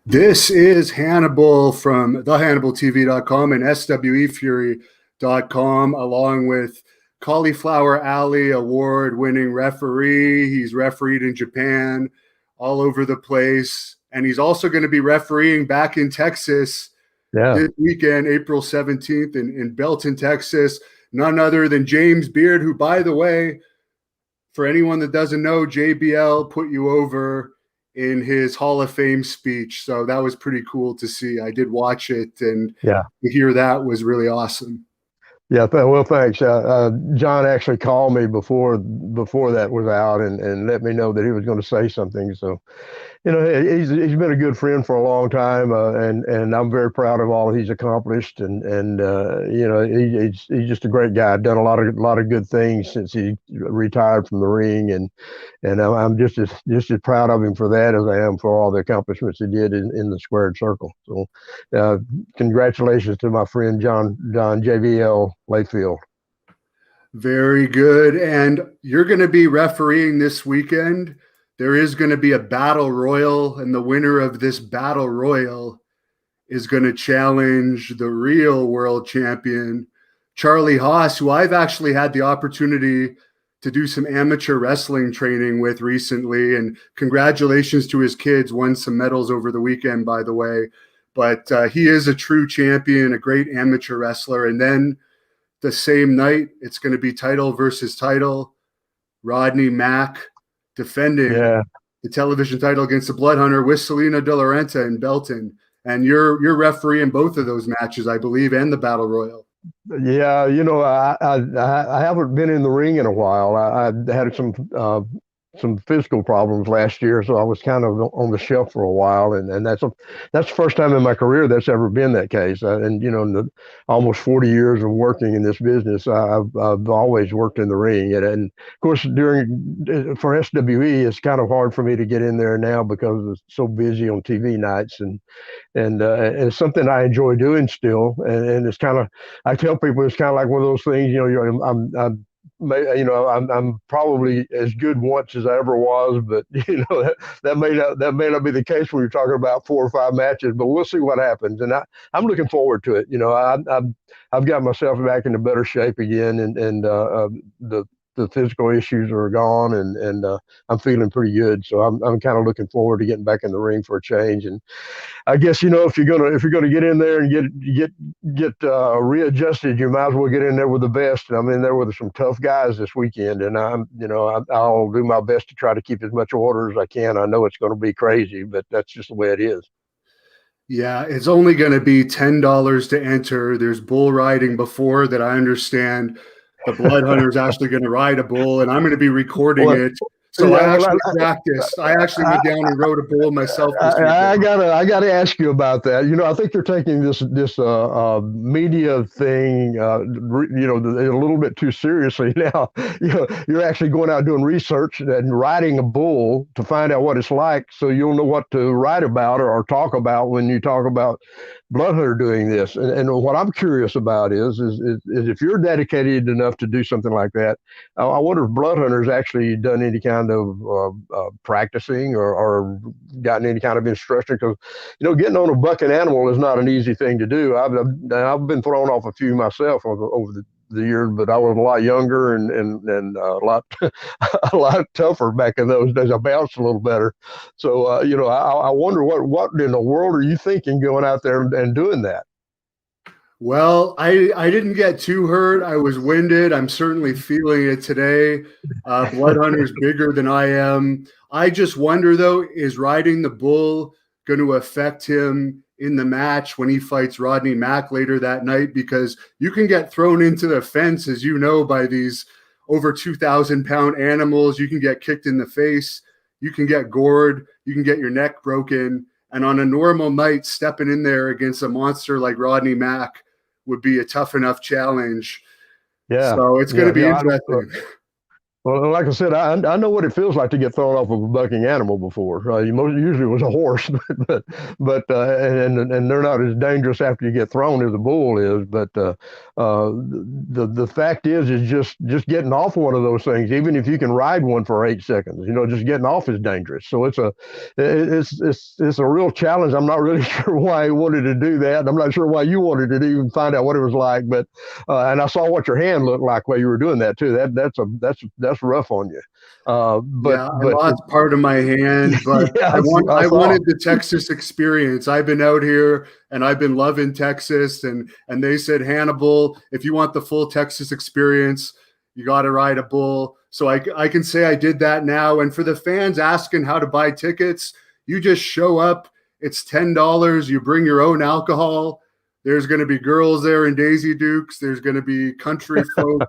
This is Hannibal from thehannibaltv.com and SWEfury.com, along with Cauliflower Alley award-winning referee. He's refereed in Japan, all over the place, and he's also going to be refereeing back in Texas Yeah. this weekend, April 17th in Belton, Texas. None other than James Beard, who, by the way, for anyone that doesn't know, JBL put you over in his Hall of Fame speech. So that was pretty cool to see. I did watch it, and Yeah. to hear that was really awesome. Yeah. Well, thanks. John actually called me before that was out and let me know that he was going to say something. So, he's been a good friend for a long time, and I'm very proud of all he's accomplished. He's just a great guy. Done a lot of good things since he retired from the ring, and I'm just as proud of him for that as I am for all the accomplishments he did in the squared circle. So, congratulations to my friend John JVL Layfield. Very good. And you're going to be refereeing this weekend. There is going to be a battle royal, and the winner of this battle royal is going to challenge the real world champion, Charlie Haas, who I've actually had the opportunity to do some amateur wrestling training with recently. And congratulations to his kids, won some medals over the weekend, by the way. But he is a true champion, a great amateur wrestler. And then the same night, it's going to be title versus title. Rodney Mack defending the television title against the Blood Hunter with Selena De La Renta in Belton. And you're refereeing both of those matches, I believe, and the Battle Royal. Yeah, I haven't been in the ring in a while. I had some physical problems last year, so I was kind of on the shelf for a while, and that's the first time in my career that's ever been that case. In the almost 40 years of working in this business, I've always worked in the ring, and of course for SWE, it's kind of hard for me to get in there now because it's so busy on TV nights, and it's something I enjoy doing still, and it's kind of, I tell people it's kind of like one of those things. I'm probably as good once as I ever was, but that may not be the case when you're talking about 4 or 5 matches. But we'll see what happens, and I'm looking forward to it. I've got myself back into better shape again, and the physical issues are gone, and I'm feeling pretty good. So I'm kind of looking forward to getting back in the ring for a change. And I guess if you're gonna get in there and get readjusted, you might as well get in there with the best. And I'm in there with some tough guys this weekend, and I'll do my best to try to keep as much order as I can. I know it's going to be crazy, but that's just the way it is. Yeah, it's only going to be $10 to enter. There's bull riding before that, I understand. The Blood Hunter is actually going to ride a bull, and I'm going to be recording it. So I actually practiced. I actually went down and rode a bull myself. I gotta ask you about that. I think you're taking this media thing, a little bit too seriously now. You're actually going out doing research and riding a bull to find out what it's like, so you'll know what to write about or talk about when you talk about Blood Hunter doing this. And what I'm curious about is if you're dedicated enough to do something like that, I wonder if Blood Hunter's actually done any kind of practicing or gotten any kind of instruction, because getting on a bucking animal is not an easy thing to do. I've been thrown off a few myself over the years, but I was a lot younger and a lot tougher back in those days. I bounced a little better. So I wonder what in the world are you thinking going out there and doing that? Well, I didn't get too hurt. I was winded. I'm certainly feeling it today. Blood Hunter's bigger than I am. I just wonder, though, is riding the bull going to affect him in the match when he fights Rodney Mack later that night? Because you can get thrown into the fence, as you know, by these over 2,000-pound animals. You can get kicked in the face. You can get gored. You can get your neck broken. And on a normal night, stepping in there against a monster like Rodney Mack would be a tough enough challenge. Yeah. So it's going to be interesting. Well, like I said, I know what it feels like to get thrown off of a bucking animal before. Usually it was a horse, and they're not as dangerous after you get thrown as a bull is. But the fact is just getting off one of those things, even if you can ride one for 8 seconds, just getting off is dangerous. So it's a real challenge. I'm not really sure why I wanted to do that. I'm not sure why you wanted to even find out what it was like, but and I saw what your hand looked like while you were doing that too. That's rough on you. Yeah, I lost part of my hand, but Yeah, I I saw. wanted the Texas experience. I've been out here and I've been loving Texas, and they said, Hannibal, if you want the full Texas experience, you got to ride a bull. So I can say I did that now. And for the fans asking how to buy tickets, you just show up. It's $10. You bring your own alcohol. There's going to be girls there in Daisy Dukes. There's going to be country folk,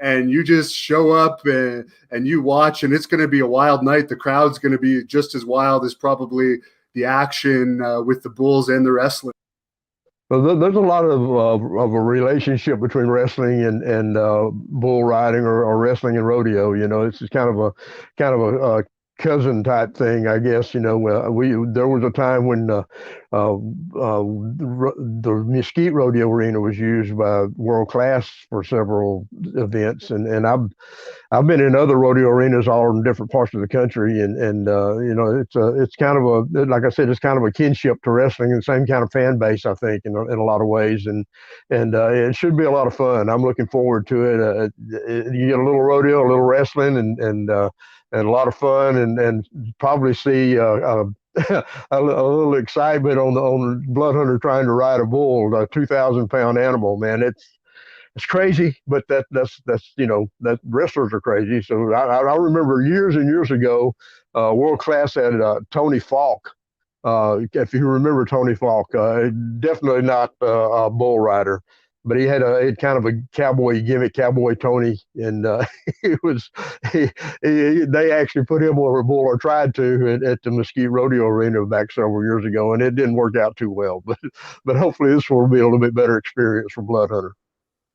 and you just show up and you watch, and it's going to be a wild night. The crowd's going to be just as wild as probably the action with the bulls and the wrestling. Well, there's a lot of a relationship between wrestling and bull riding or wrestling and rodeo. It's just kind of a cousin type thing, I guess. There was a time when the Mesquite Rodeo Arena was used by World Class for several events, and I've been in other rodeo arenas all in different parts of the country, and it's kind of like I said, it's kind of a kinship to wrestling and same kind of fan base, I think, in a lot of ways, and it should be a lot of fun. I'm looking forward to it. You get a little rodeo, a little wrestling, and a lot of fun, and probably see a little excitement on the blood hunter trying to ride a bull, a 2,000-pound animal. Man, it's crazy, but that's that wrestlers are crazy. So I remember years and years ago, World Class had Tony Falk. If you remember Tony Falk, definitely not a bull rider, but he had kind of a cowboy gimmick, Cowboy Tony, and it was they actually put him over a bull, or tried to, at the Mesquite Rodeo Arena back several years ago, and it didn't work out too well. But hopefully this will be a little bit better experience for Blood Hunter.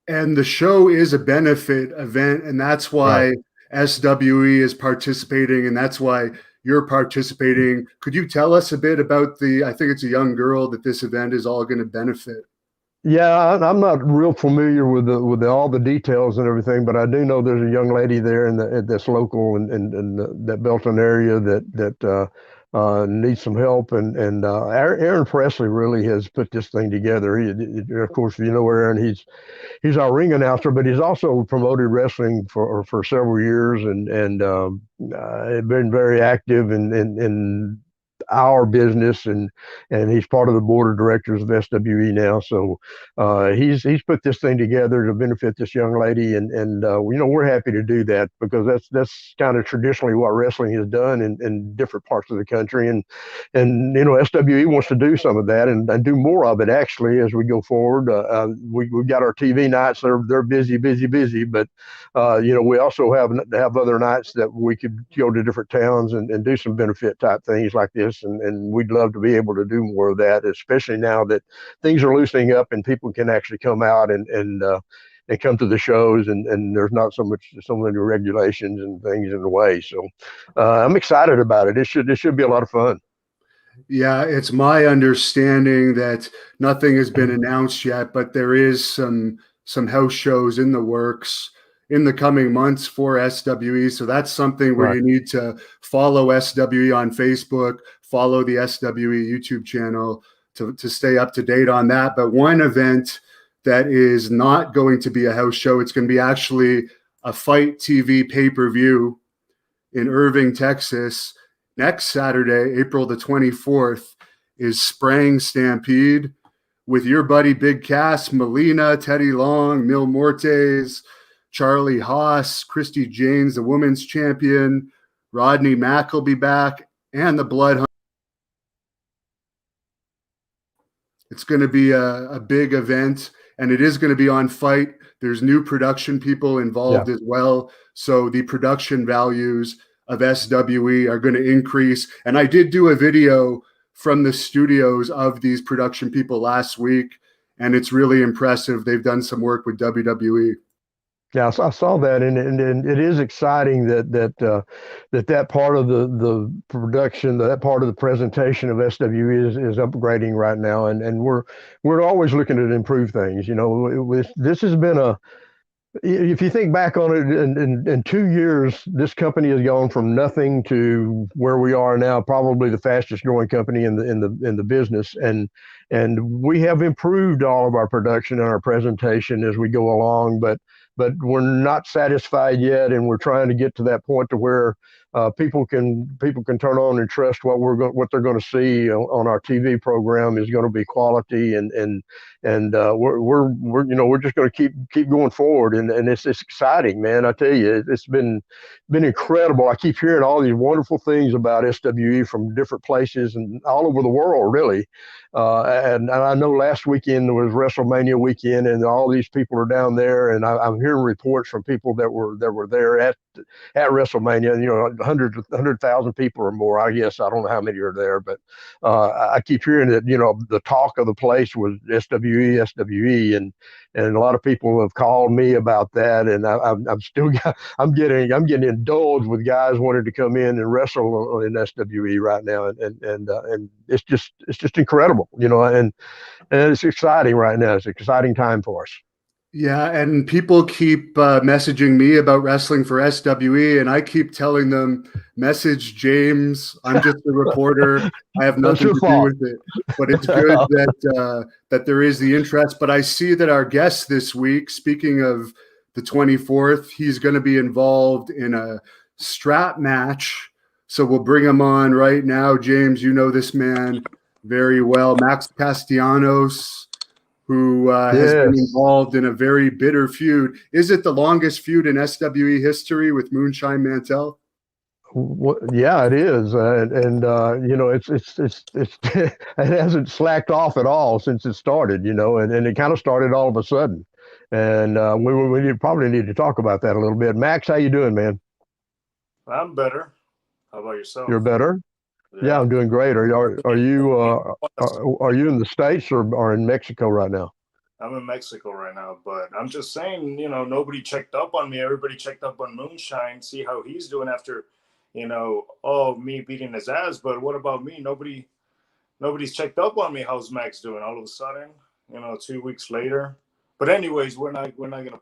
And the show is a benefit event, and that's Right. why SWE is participating, and that's why you're participating. Could you tell us a bit about I think it's a young girl that this event is all going to benefit? Yeah, I'm not real familiar with all the details and everything, but I do know there's a young lady there that's local in that Belton area that needs some help, and Aaron Presley really has put this thing together. Of course, you know Aaron, he's our ring announcer, but he's also promoted wrestling for several years, and been very active in our business, and he's part of the board of directors of SWE now. So he's put this thing together to benefit this young lady, and we're happy to do that, because that's kind of traditionally what wrestling has done in different parts of the country, and SWE wants to do some of that and do more of it actually as we go forward. We've got our TV nights; they're busy, but we also have other nights that we could go to different towns and do some benefit type things like this, and we'd love to be able to do more of that, especially now that things are loosening up and people can actually come out and come to the shows, and there's not so many regulations and things in the way. So I'm excited about it. It should be a lot of fun. Yeah, it's my understanding that nothing has been announced yet, but there is some house shows in the works in the coming months for SWE. So that's something where Right. you need to follow SWE on Facebook, follow the SWE YouTube channel to stay up to date on that. But one event that is not going to be a house show, it's going to be actually a Fight TV pay-per-view in Irving, Texas. Next Saturday, April the 24th, is Sprang Stampede with your buddy Big Cass, Melina, Teddy Long, Mil Mortes, Charlie Haas, Christy Janes, the women's champion, Rodney Mack will be back, and the Blood Hunt. It's going to be a big event, and it is going to be on Fight. There's new production people Yeah. involved as well. So the production values of SWE are going to increase. And I did do a video from the studios of these production people last week, and it's really impressive. They've done some work with WWE. Yeah, I saw that, and it is exciting that part of the production, that part of the presentation of SWE is upgrading right now, and we're always looking to improve things. You know, this has been a if you think back on it, in 2 years, this company has gone from nothing to where we are now, probably the fastest growing company in the business, and we have improved all of our production and our presentation as we go along, but we're not satisfied yet, and we're trying to get to that point to where people can turn on and trust what they're going to see on our TV program is going to be quality, and we're just going to keep going forward, and it's exciting, man. I tell you, it's been incredible. I keep hearing all these wonderful things about SWE from different places and all over the world, really. And I know last weekend was WrestleMania weekend, and all these people are down there, and I'm hearing reports from people that were there at WrestleMania. You know, 100,000 people or more. I guess I don't know how many are there, but I keep hearing that the talk of the place was SWE, and a lot of people have called me about that, and I'm still I'm getting indulged with guys wanting to come in and wrestle in SWE right now, and it's just incredible, and it's exciting right now. It's an exciting time for us. Yeah, and people keep messaging me about wrestling for SWE, and I keep telling them, message James. I'm just a reporter. I have That's nothing your to do fault. with it. But it's good that there is the interest. But I see that our guest this week, speaking of the 24th, he's going to be involved in a strap match. So we'll bring him on right now. James, you know this man very well. Max Castellanos, who has been Yes. involved in a very bitter feud. Is it the longest feud in SWE history with Moonshine Mantel? Yeah, it is, it's it hasn't slacked off at all since it started, and it kind of started all of a sudden, and probably need to talk about that a little bit. Max, how you doing, man? I'm better. How about You're yourself? better? Yeah, Yeah. I'm doing great. Are you in the States or in Mexico right now? I'm in Mexico right now, but I'm just saying, nobody checked up on me. Everybody checked up on Moonshine, see how he's doing after, me beating his ass. But what about me? Nobody's checked up on me. How's Max doing? All of a sudden, 2 weeks later. But anyways, we're not gonna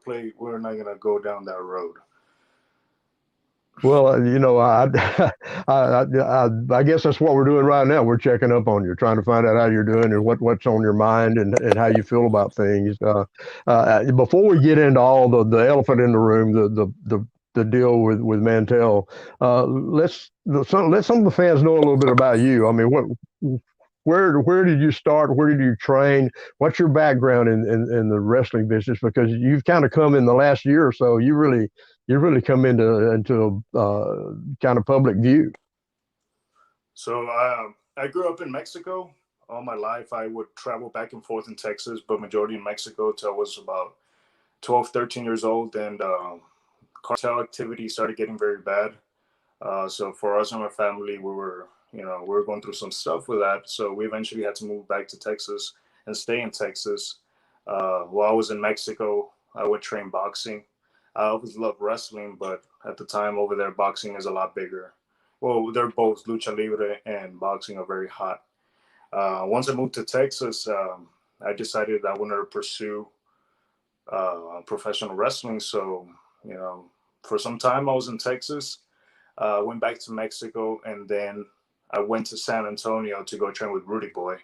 go down that road. Well, I guess that's what we're doing right now. We're checking up on you, trying to find out how you're doing and what's on your mind and how you feel about things. Before we get into all the elephant in the room, the deal with Mantell, let some of the fans know a little bit about you. I mean, where did you start? Where did you train? What's your background in the wrestling business? Because you've kind of come in the last year or so. You really come into kind of public view. So I grew up in Mexico all my life. I would travel back and forth in Texas, but majority in Mexico till I was about 12, 13 years old. And cartel activity started getting very bad. So for us and my family, we were going through some stuff with that. So we eventually had to move back to Texas and stay in Texas. While I was in Mexico, I would train boxing. I always loved wrestling, but at the time over there, boxing is a lot bigger. Well, they're both lucha libre and boxing are very hot. Once I moved to Texas, I decided I wanted to pursue professional wrestling. So, for some time I was in Texas, went back to Mexico, and then I went to San Antonio to go train with Rudy Boy.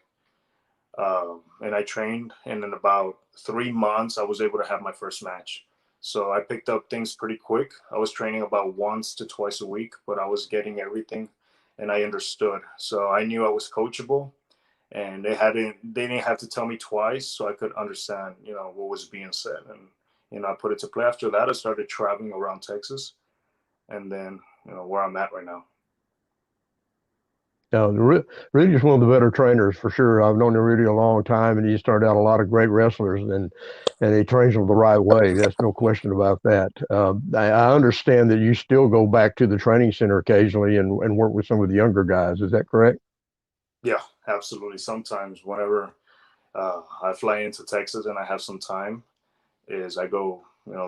And I trained, and in about 3 months, I was able to have my first match. So I picked up things pretty quick. I was training about once to twice a week, but I was getting everything, and I understood. So I knew I was coachable, and they didn't have to tell me twice, so I could understand, what was being said, and I put it to play. After that, I started traveling around Texas, and then where I'm at right now. Yeah, Rudy's one of the better trainers for sure. I've known Rudy a long time, and he started out a lot of great wrestlers, and he trains them the right way. That's no question about that. I understand that you still go back to the training center occasionally and work with some of the younger guys. Is that correct? Yeah, absolutely. Sometimes whenever I fly into Texas and I have some time, is I go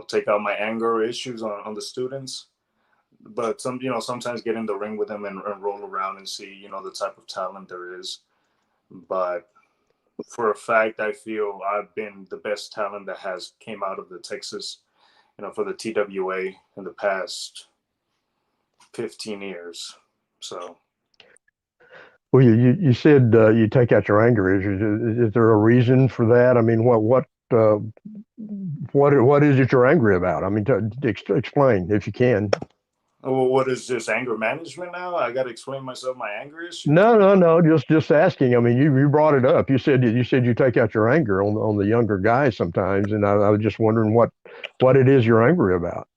take out my anger issues on the students. But sometimes get in the ring with them and roll around and see, the type of talent there is. But for a fact, I feel I've been the best talent that has came out of the Texas, for the TWA in the past 15 years. So. Well, you said you take out your anger. Is there a reason for that? I mean, what is it you're angry about? I mean, explain if you can. Well, what is this, anger management now? I got to explain myself my anger issues? No. Just asking. I mean, you brought it up. You said you take out your anger on the younger guys sometimes, and I was just wondering what it is you're angry about.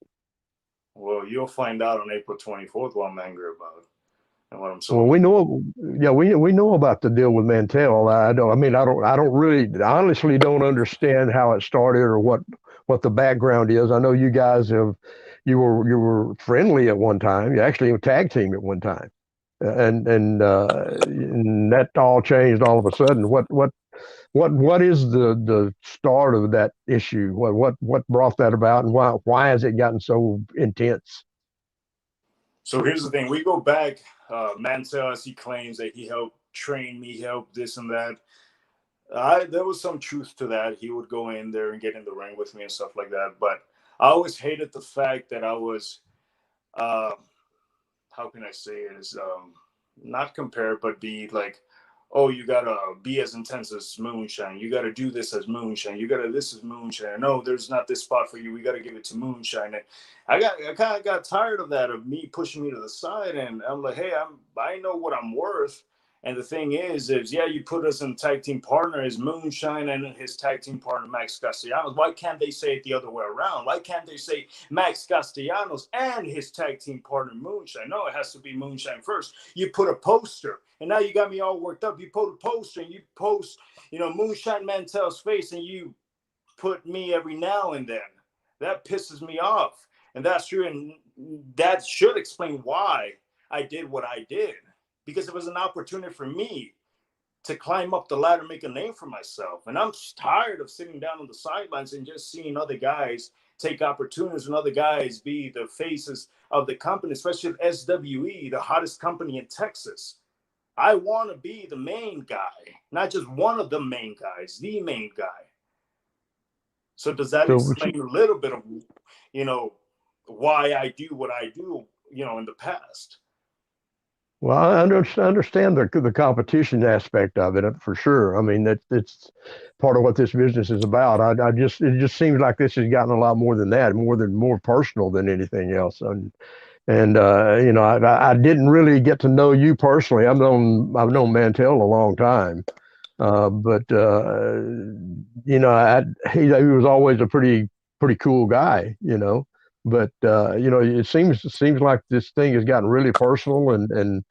Well, you'll find out on April 24th what I'm angry about. Well, we know about the deal with Mantell. I don't really, honestly don't understand how it started or what the background is. I know you guys you were friendly at one time. You actually a tag team at one time, and that all changed all of a sudden. What is the start of that issue? What brought that about, and why has it gotten so intense? So here's the thing. We go back, Mantell, as he claims that he helped train me, helped this and that. There was some truth to that. He would go in there and get in the ring with me and stuff like that. But I always hated the fact that I was, how can I say it, is not compare, but be like, oh, you gotta be as intense as Moonshine. You gotta do this as Moonshine. This is Moonshine. No, there's not this spot for you. We gotta give it to Moonshine. And I kind of got tired of that, of me pushing me to the side. And I'm like, hey, I know what I'm worth. And the thing is yeah, you put us in tag team partner as Moonshine and his tag team partner Max Castellanos. Why can't they say it the other way around? Why can't they say Max Castellanos and his tag team partner Moonshine? No, it has to be Moonshine first. You put a poster, and now you got me all worked up. You put a poster and you post, Moonshine Mantell's face, and you put me every now and then. That pisses me off. And that's true. And that should explain why I did what I did. Because it was an opportunity for me to climb up the ladder, make a name for myself. And I'm tired of sitting down on the sidelines and just seeing other guys take opportunities and other guys be the faces of the company, especially SWE, the hottest company in Texas. I want to be the main guy, not just one of the main guys, the main guy. So does that explain a little bit of, why I do what I do, in the past? Well, I understand the competition aspect of it for sure. I mean, it's part of what this business is about. It just seems like this has gotten a lot more than that, more personal than anything else. And I didn't really get to know you personally. I've known Mantell a long time, but he was always a pretty cool guy, But it seems like this thing has gotten really personal and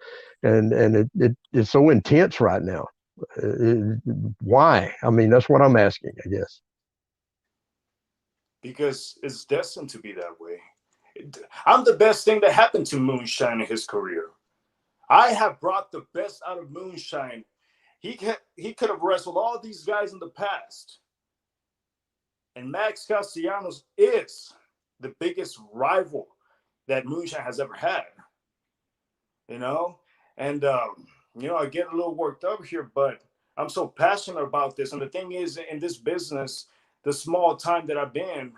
it's so intense right now. Why? I mean, that's what I'm asking, I guess. Because it's destined to be that way. I'm the best thing that happened to Moonshine in his career. I have brought the best out of Moonshine. He could have wrestled all these guys in the past. And Max Castellanos is the biggest rival that Moonshine has ever had. And I get a little worked up here, but I'm so passionate about this. And the thing is, in this business, the small time that I've been,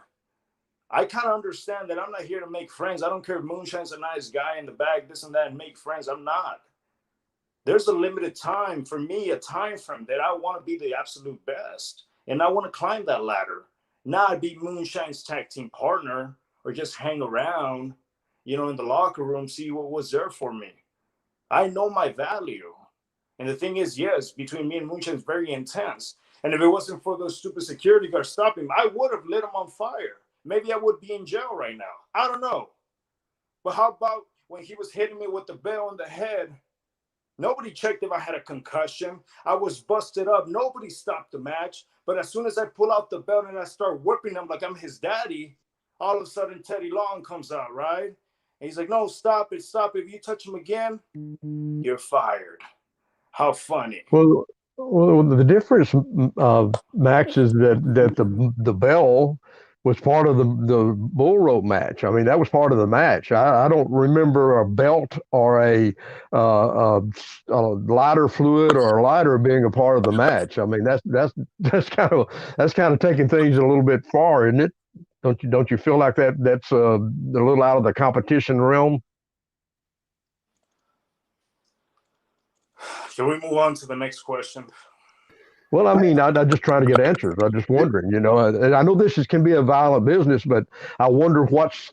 I kind of understand that I'm not here to make friends. I don't care if Moonshine's a nice guy in the back, this and that, and make friends. I'm not. There's a limited time for me, a time frame that I want to be the absolute best. And I want to climb that ladder. Not be Moonshine's tag team partner or just hang around, in the locker room, see what was there for me. I know my value. And the thing is, yes, between me and Moonshine is very intense. And if it wasn't for those stupid security guards stopping him, I would have lit him on fire. Maybe I would be in jail right now. I don't know. But how about when he was hitting me with the bell on the head? Nobody checked if I had a concussion. I was busted up. Nobody stopped the match. But as soon as I pull out the belt and I start whipping him like I'm his daddy, all of a sudden Teddy Long comes out, right? And he's like, no, stop it. If you touch him again, you're fired. How funny. Well, the difference, Max, is that the bell was part of the bull rope match. I mean, that was part of the match. I don't remember a belt or a lighter fluid or a lighter being a part of the match. I mean, that's kind of taking things a little bit far, isn't it? Don't you feel like that's a little out of the competition realm? Can we move on to the next question? Well, I mean, I'm just trying to get answers. I'm just wondering, and I know can be a violent business, but I wonder what's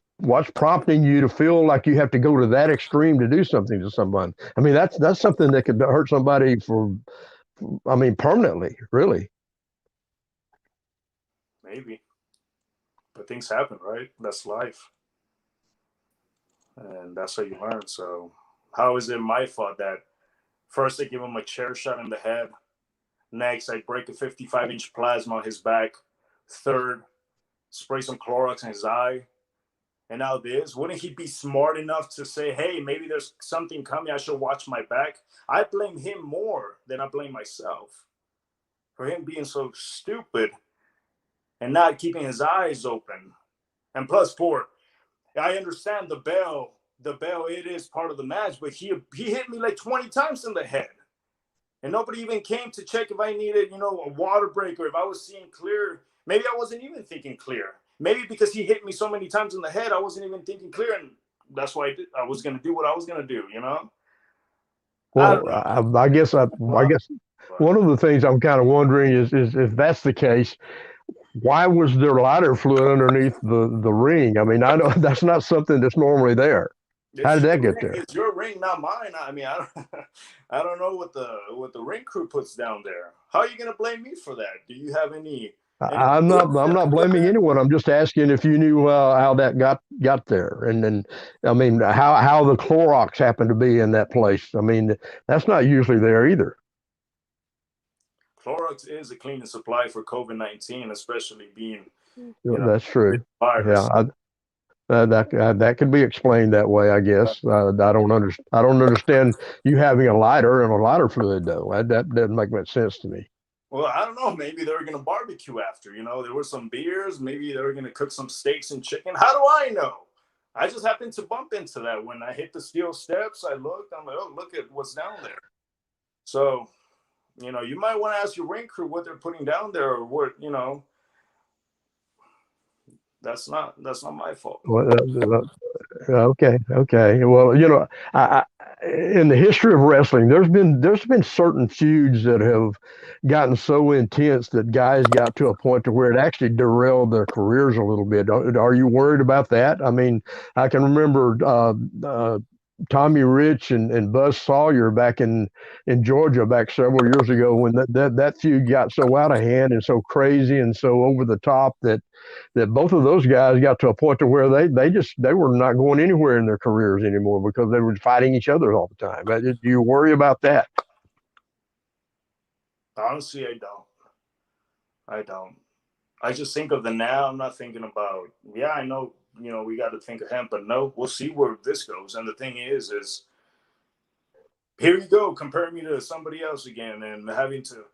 prompting you to feel like you have to go to that extreme to do something to someone. I mean, that's something that could hurt somebody I mean, permanently, really. Maybe, but things happen, right? That's life, and that's how you learn. So, how is it my fault that first I give him a chair shot in the head? Next, I break a 55-inch plasma on his back. Third, spray some Clorox in his eye. And now this, wouldn't he be smart enough to say, hey, maybe there's something coming, I should watch my back? I blame him more than I blame myself for him being so stupid and not keeping his eyes open. And plus, I understand the bell, it is part of the match, but he hit me like 20 times in the head. And nobody even came to check if I needed, a water break or if I was seeing clear. Maybe I wasn't even thinking clear. Maybe because he hit me so many times in the head, I wasn't even thinking clear. And that's why I was going to do what I was going to do, Well, I guess one of the things I'm kind of wondering is if that's the case, why was there lighter fluid underneath the ring? I mean, I know that's not something that's normally there. How did that get there? It's your ring, not mine. I mean, I don't know what the ring crew puts down there. How are you going to blame me for that? Do you have any? I'm not blaming anyone. I'm just asking if you knew how that got there, and then I mean how the Clorox happened to be in that place. I mean, that's not usually there either. Clorox is a cleaning supply for COVID-19, especially being that's true. virus. Yeah, that could be explained that way, I guess. I don't understand you having a lighter and a lighter fluid though. That doesn't make much sense to me. Well, I don't know. Maybe they were going to barbecue after. There were some beers. Maybe they were going to cook some steaks and chicken. How do I know? I just happened to bump into that when I hit the steel steps. I looked. I'm like, oh, look at what's down there. So, you might want to ask your ring crew what they're putting down there, or what. That's not my fault. Well, okay. Well, in the history of wrestling, there's been certain feuds that have gotten so intense that guys got to a point to where it actually derailed their careers a little bit. Are you worried about that? I mean, I can remember Tommy Rich and Buzz Sawyer back in Georgia back several years ago when that feud got so out of hand and so crazy and so over the top that both of those guys got to a point to where they were not going anywhere in their careers anymore because they were fighting each other all the time. Do you worry about that? Honestly, I don't. I just think of the now. I'm not thinking about, I know, we got to think of him, but no, we'll see where this goes. And the thing is here you go, comparing me to somebody else again and having to,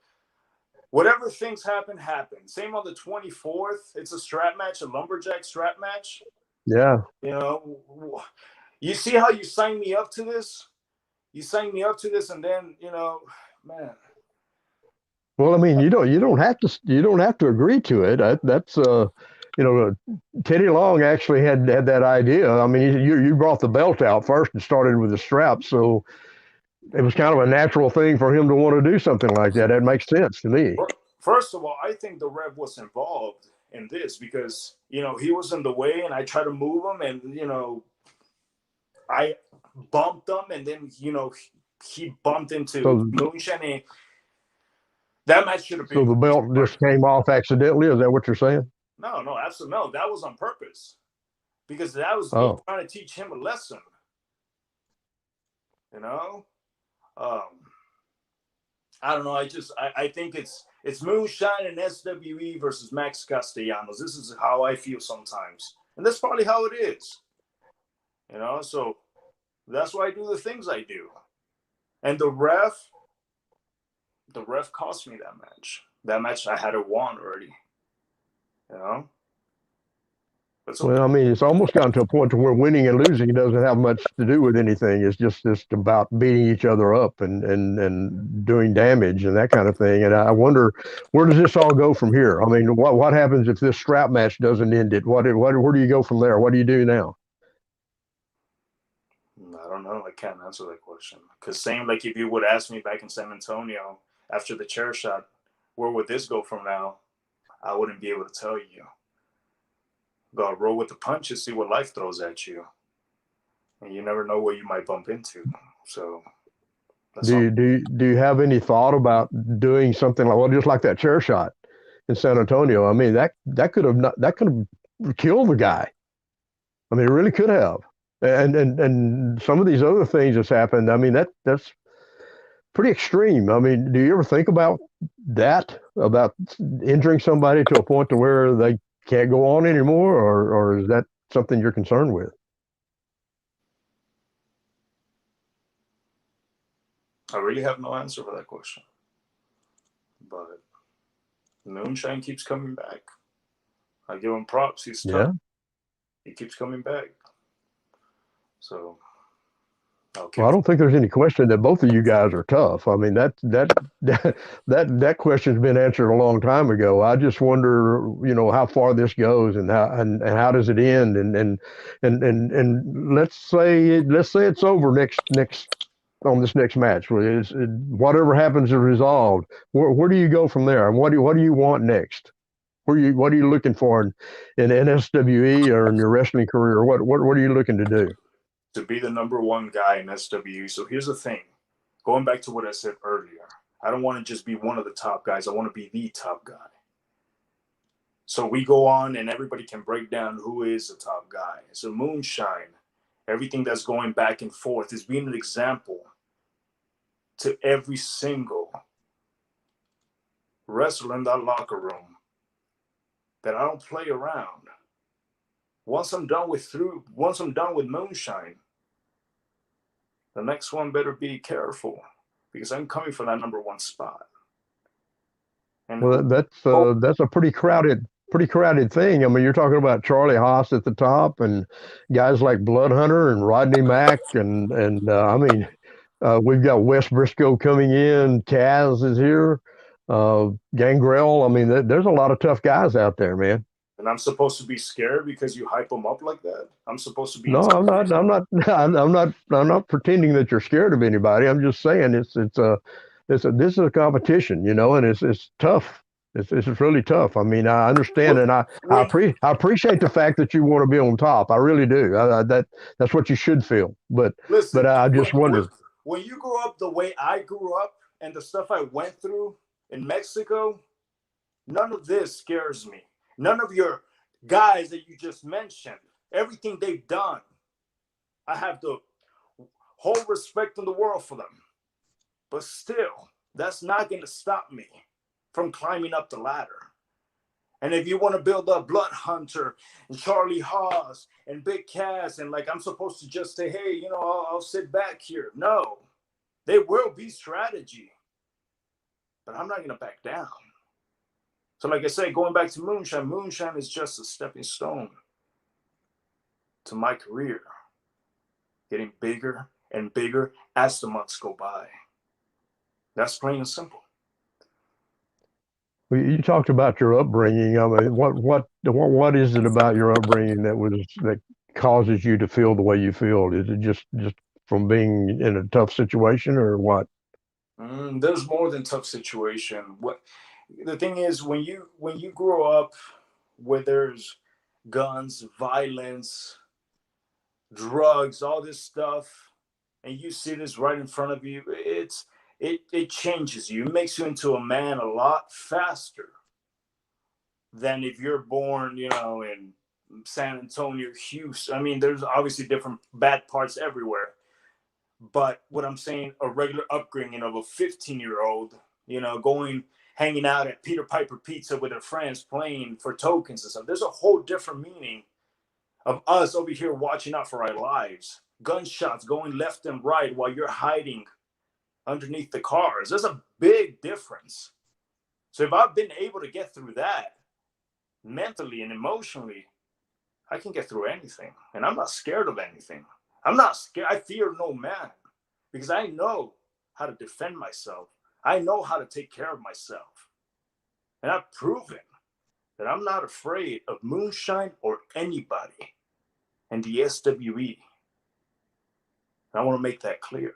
whatever things happen. Same on the 24th. It's a strap match, a lumberjack strap match. Yeah. You see how you signed me up to this? And then, man. Well, I mean, you don't have to agree to it. That's Teddy Long actually had that idea. I mean, you brought the belt out first and started with the strap, so it was kind of a natural thing for him to want to do something like that. That makes sense to me. First of all, I think the ref was involved in this because he was in the way, and I tried to move him, and I bumped him, and then he bumped into Moonshine. That match should have been. So the belt just came off accidentally. Is that what you're saying? No, absolutely no. That was on purpose because that was me trying to teach him a lesson. I don't know. I think it's Moonshine and SWE versus Max Castellanos. This is how I feel sometimes, and that's probably how it is. So that's why I do the things I do. And the ref cost me that match. That match I had it won already. That's Well, okay. I mean, it's almost gotten to a point to where winning and losing doesn't have much to do with anything. It's just about beating each other up and doing damage and that kind of thing. And I wonder, where does this all go from here? I mean, what happens if this strap match doesn't end it? Where do you go from there? What do you do now? I don't know. I can't answer that question. Because same like if you would ask me back in San Antonio after the chair shot, where would this go from now? I wouldn't be able to tell you. Go roll with the punches, see what life throws at you, and you never know what you might bump into. So that's all. Do you have any thought about doing something like, well, just like that chair shot in San Antonio? I mean, that could have killed the guy. I mean, it really could have. And some of these other things that's happened. I mean, that's pretty extreme. I mean, do you ever think about that, about injuring somebody to a point to where they can't go on anymore, or is that something you're concerned with? I really have no answer for that question. But Moonshine keeps coming back. I give him props. He's tough. Yeah. He keeps coming back. So okay. Well, I don't think there's any question that both of you guys are tough. I mean, that question's been answered a long time ago. I just wonder, how far this goes and how does it end? And let's say it's over next on this next match. Whatever happens is resolved. Where do you go from there? And what do you want next? What are you looking for in NSWE or in your wrestling career? What are you looking to do? To be the number one guy in SWE. So here's the thing. Going back to what I said earlier, I don't want to just be one of the top guys. I want to be the top guy. So we go on and everybody can break down who is the top guy. So Moonshine, everything that's going back and forth is being an example to every single wrestler in that locker room that I don't play around. Once I'm done with Moonshine, the next one better be careful because I'm coming for that number one spot. And well, that's a pretty crowded thing. I mean, you're talking about Charlie Haas at the top and guys like Blood Hunter and Rodney Mack I mean, we've got Wes Briscoe coming in. Kaz is here. Gangrel. I mean, there's a lot of tough guys out there, man. And I'm supposed to be scared because you hype them up like that. I'm supposed to be. No, I'm not. I'm not pretending that you're scared of anybody. I'm just saying this is a competition, and it's tough. It's really tough. I mean, I understand, and I appreciate the fact that you want to be on top. I really do. That's what you should feel. But listen, I just wonder. When you grew up the way I grew up and the stuff I went through in Mexico, none of this scares me. None of your guys that you just mentioned, everything they've done, I have the whole respect in the world for them. But still, that's not going to stop me from climbing up the ladder. And if you want to build up Blood Hunter and Charlie Haas and Big Cass, and like I'm supposed to just say, hey, I'll sit back here. No, there will be strategy, but I'm not going to back down. So like I said, going back to Moonshine is just a stepping stone to my career, getting bigger and bigger as the months go by. That's plain and simple. Well, you talked about your upbringing. I mean, what is it about your upbringing that causes you to feel the way you feel? Is it just from being in a tough situation, or what? There's more than tough situation. The thing is, when you grow up where there's guns, violence, drugs, all this stuff, and you see this right in front of you, it changes you. It makes you into a man a lot faster than if you're born, in San Antonio, Houston. I mean, there's obviously different bad parts everywhere. But what I'm saying, a regular upbringing of a 15-year-old, hanging out at Peter Piper Pizza with their friends, playing for tokens and stuff. There's a whole different meaning of us over here watching out for our lives. Gunshots going left and right while you're hiding underneath the cars. There's a big difference. So if I've been able to get through that mentally and emotionally, I can get through anything, and I'm not scared of anything. I'm not scared. I fear no man because I know how to defend myself. I know how to take care of myself. And I've proven that I'm not afraid of moonshine or anybody and the SWE. I want to make that clear.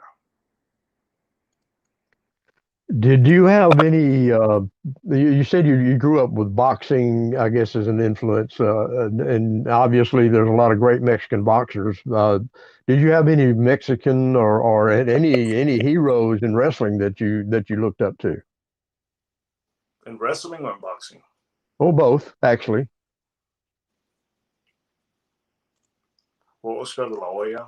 Did you have any? You said you grew up with boxing, I guess, as an influence, and obviously there's a lot of great Mexican boxers. Did you have any Mexican or any heroes in wrestling that you looked up to? In wrestling or in boxing? Oh, both actually. Well, Oscar de la Hoya.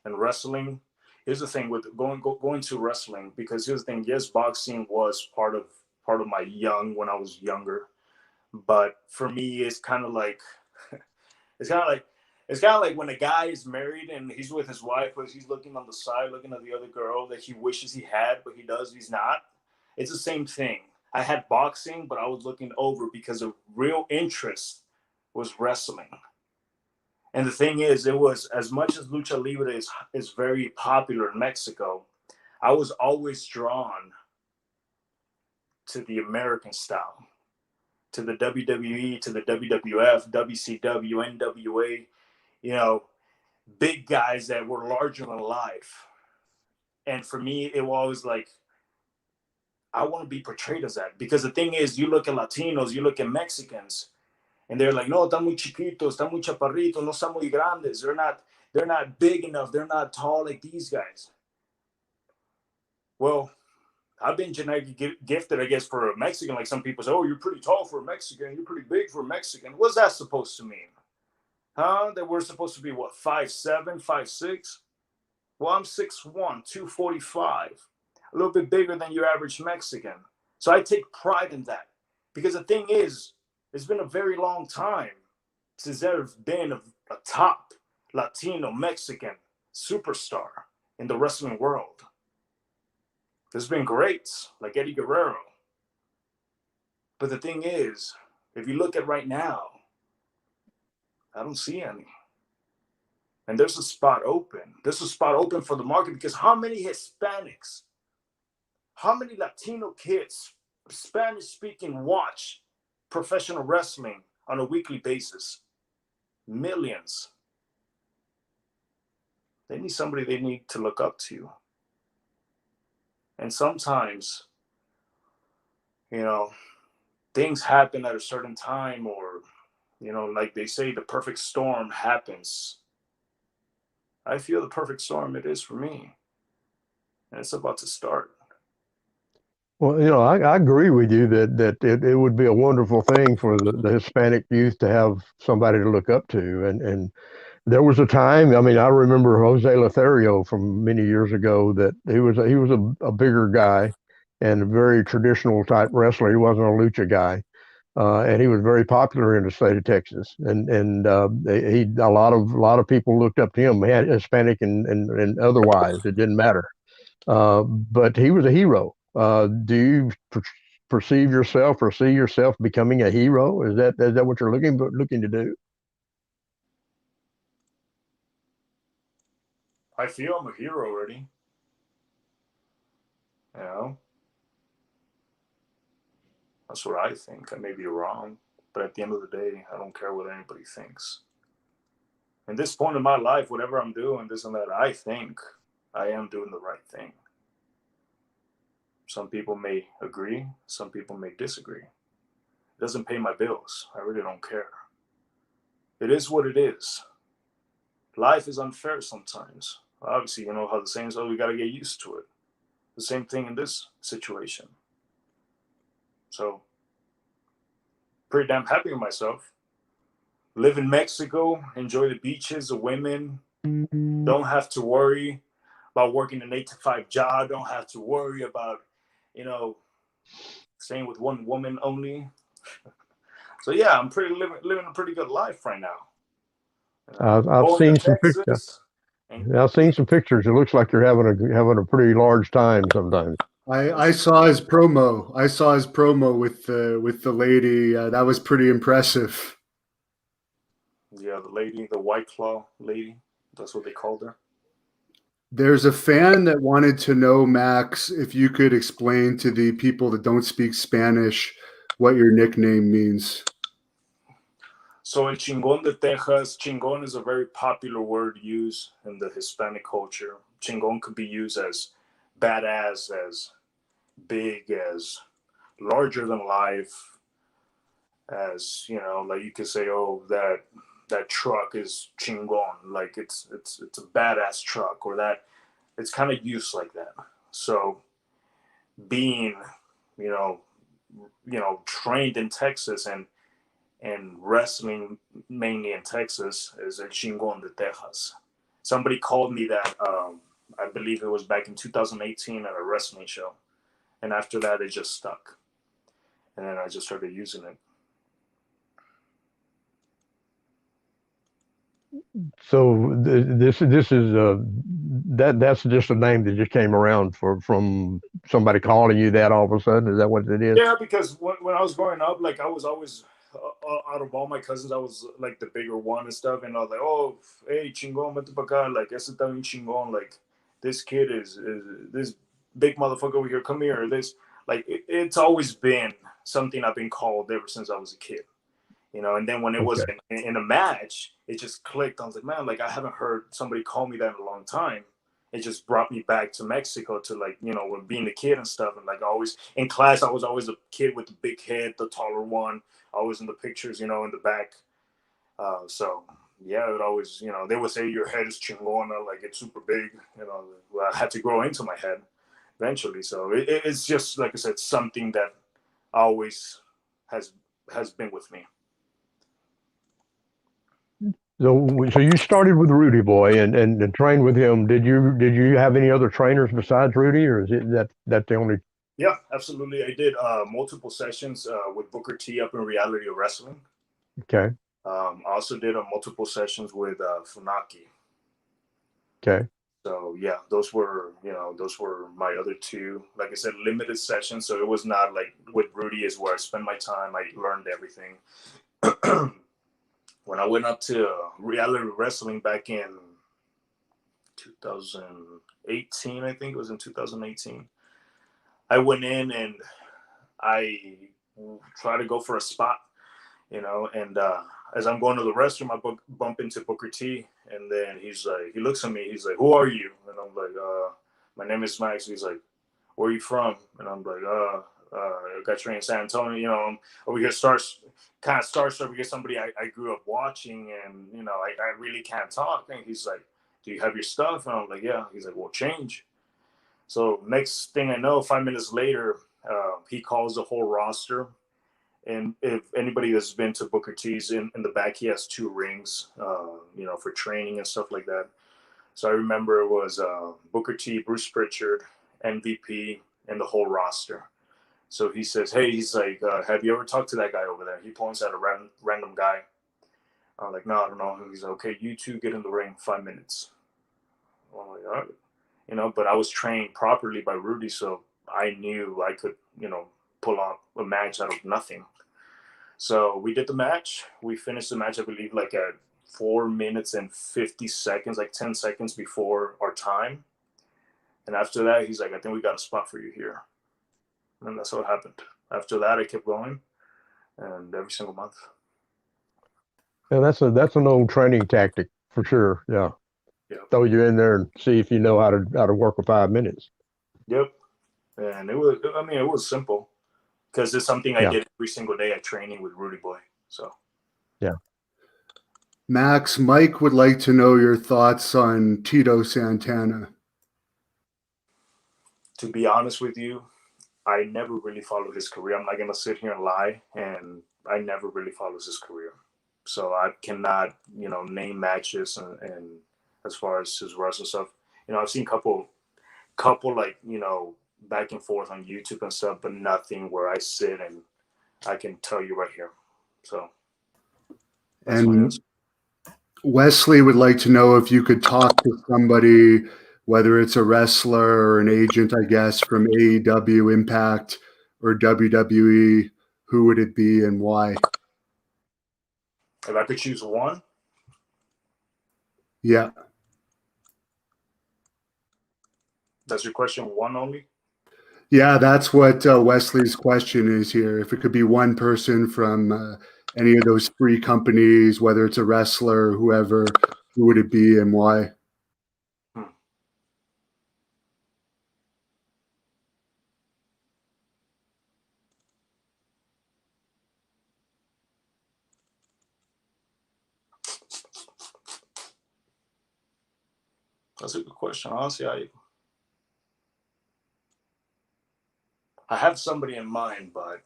And wrestling, here's the thing with going to wrestling, because here's the thing. Yes, boxing was part of my when I was younger, but for me, it's kind of like it's kind of like when a guy is married and he's with his wife, but he's looking on the side, looking at the other girl that he wishes he had, but he's not. It's the same thing. I had boxing, but I was looking over because of real interest was wrestling. And the thing is, it was, as much as lucha libre is very popular in Mexico, I was always drawn to the American style, to the WWE, to the WWF, WCW, NWA, you know, big guys that were larger than life. And for me, it was always like, I want to be portrayed as that. Because the thing is, you look at Latinos, you look at Mexicans, and they're like, no, están muy chiquitos, están muy chaparritos, no están muy grandes. They're not big enough. They're not tall like these guys. Well, I've been genetically gifted, I guess, for a Mexican. Like some people say, oh, you're pretty tall for a Mexican. You're pretty big for a Mexican. What's that supposed to mean? Huh? That we're supposed to be, what, 5'7", 5'6"? Well, I'm 6'1", 245. A little bit bigger than your average Mexican. So I take pride in that. Because the thing is, it's been a very long time since there's been a top Latino Mexican superstar in the wrestling world. There's been greats like Eddie Guerrero. But the thing is, if you look at right now, I don't see any. And there's a spot open. There's a spot open for the market because how many Hispanics, how many Latino kids, Spanish speaking, watch professional wrestling on a weekly basis? Millions. They need somebody they need to look up to. And sometimes, you know, things happen at a certain time, or, you know, like they say, the perfect storm happens. I feel the perfect storm it is for me. And it's about to start. Well, you know, I agree with you that it would be a wonderful thing for the Hispanic youth to have somebody to look up to. And there was a time, I mean, I remember Jose Lothario from many years ago, that he was a bigger guy and a very traditional type wrestler. He wasn't a lucha guy. And he was very popular in the state of Texas, and a lot of people looked up to him, Hispanic and otherwise. It didn't matter. But he was a hero. Do you perceive yourself or see yourself becoming a hero? Is that what you're looking to do? I feel I'm a hero already. You know? That's what I think. I may be wrong, but at the end of the day, I don't care what anybody thinks. At this point in my life, whatever I'm doing, this and that, I think I am doing the right thing. Some people may agree, some people may disagree. It doesn't pay my bills. I really don't care. It is what it is. Life is unfair sometimes. Obviously, you know how the saying is, oh, we got to get used to it. The same thing in this situation. So, pretty damn happy with myself. Live in Mexico, enjoy the beaches, the women. Don't have to worry about working an 8-to-5 job. Don't have to worry about, you know, staying with one woman only. So yeah, I'm living a pretty good life right now. I've seen some pictures. I've seen some pictures. It looks like you're having a pretty large time sometimes. I saw his promo. I saw his promo with the lady. That was pretty impressive. Yeah, the lady, the White Claw lady. That's what they called her. There's a fan that wanted to know, Max, if you could explain to the people that don't speak Spanish what your nickname means. So El Chingon de Texas, Chingon is a very popular word used in the Hispanic culture. Chingon could be used as badass, as big, as larger than life, as like you could say, oh, that truck is Chingon, like it's a badass truck, or that it's kind of used like that. So being, you know, trained in Texas and wrestling mainly in Texas is El Chingon de Texas. Somebody called me that. I believe it was back in 2018 at a wrestling show, and after that, it just stuck. And then I just started using it. So this is that's just a name that just came around from somebody calling you that all of a sudden. Is that what it is? Yeah, because when I was growing up, like I was always out of all my cousins, I was like the bigger one and stuff, and I was like, oh, hey, chingón, vete pa acá, like ese está bien chingón, like this kid is this big motherfucker over here, come here, this like it's always been something I've been called ever since I was a kid, and then when it was Okay. in a match, it just clicked. I was like, man, like I haven't heard somebody call me that in a long time. It just brought me back to Mexico to like, when being a kid and stuff. And like always in class, I was always a kid with the big head, the taller one, always in the pictures, in the back. So yeah, it always, they would say your head is chingona, like it's super big. Well, I had to grow into my head eventually. So it's just, like I said, something that always has been with me. So you started with Rudy Boy and trained with him. Did you have any other trainers besides Rudy, or is it that the only? Yeah, absolutely. I did multiple sessions with Booker T up in Reality of Wrestling. Okay. I also did multiple sessions with Funaki. Okay. So yeah, those were my other two. Like I said, limited sessions. So it was not like with Rudy is where I spent my time. I learned everything. When I went up to Reality Wrestling back in 2018, I think it was in 2018. I went in and I tried to go for a spot, and as I'm going to the restroom, I bump into Booker T, and then he looks at me, he's like, "Who are you?" And I'm like, "My name is Max." He's like, "Where are you from?" And I'm like, I got trained in San Antonio, over here kind of starstruck because somebody I grew up watching, and, I really can't talk. And he's like, "Do you have your stuff?" And I'm like, "Yeah." He's like, "Well, change." So next thing I know, 5 minutes later, he calls the whole roster. And if anybody that's been to Booker T's in the back, he has two rings, for training and stuff like that. So I remember it was Booker T, Bruce Pritchard, MVP, and the whole roster. So he says, "Hey," he's like, "Have you ever talked to that guy over there?" He points at a random guy. I'm like, "No, I don't know." He's like, "Okay, you two get in the ring, 5 minutes." I'm like, "All right." But I was trained properly by Rudy, so I knew I could, pull off a match out of nothing. So we did the match. We finished the match, I believe, like at 4 minutes and 50 seconds, like 10 seconds before our time. And after that, he's like, "I think we got a spot for you here." And that's what happened. After that, I kept going, and every single month. Yeah, that's an old training tactic for sure. Yeah. Yeah. Throw you in there and see if you know how to work with 5 minutes. Yep. And it was simple because it's something I Yeah. did every single day at training with Rudy Boy. So. Yeah. Max, Mike would like to know your thoughts on Tito Santana. To be honest with you, I never really followed his career. I'm not going to sit here and lie. And I never really followed his career. So I cannot, name matches and as far as his wrestling stuff. I've seen couple like, back and forth on YouTube and stuff, but nothing where I sit and I can tell you right here. So that's my And answer. Wesley would like to know if you could talk to somebody, whether it's a wrestler or an agent, I guess, from AEW, Impact, or WWE. Who would it be and why? If I could choose one, Yeah. That's your question, one only? Yeah, that's what Wesley's question is here. If it could be one person from any of those three companies, whether it's a wrestler or whoever, who would it be and why? That's a good question. Honestly, I have somebody in mind, but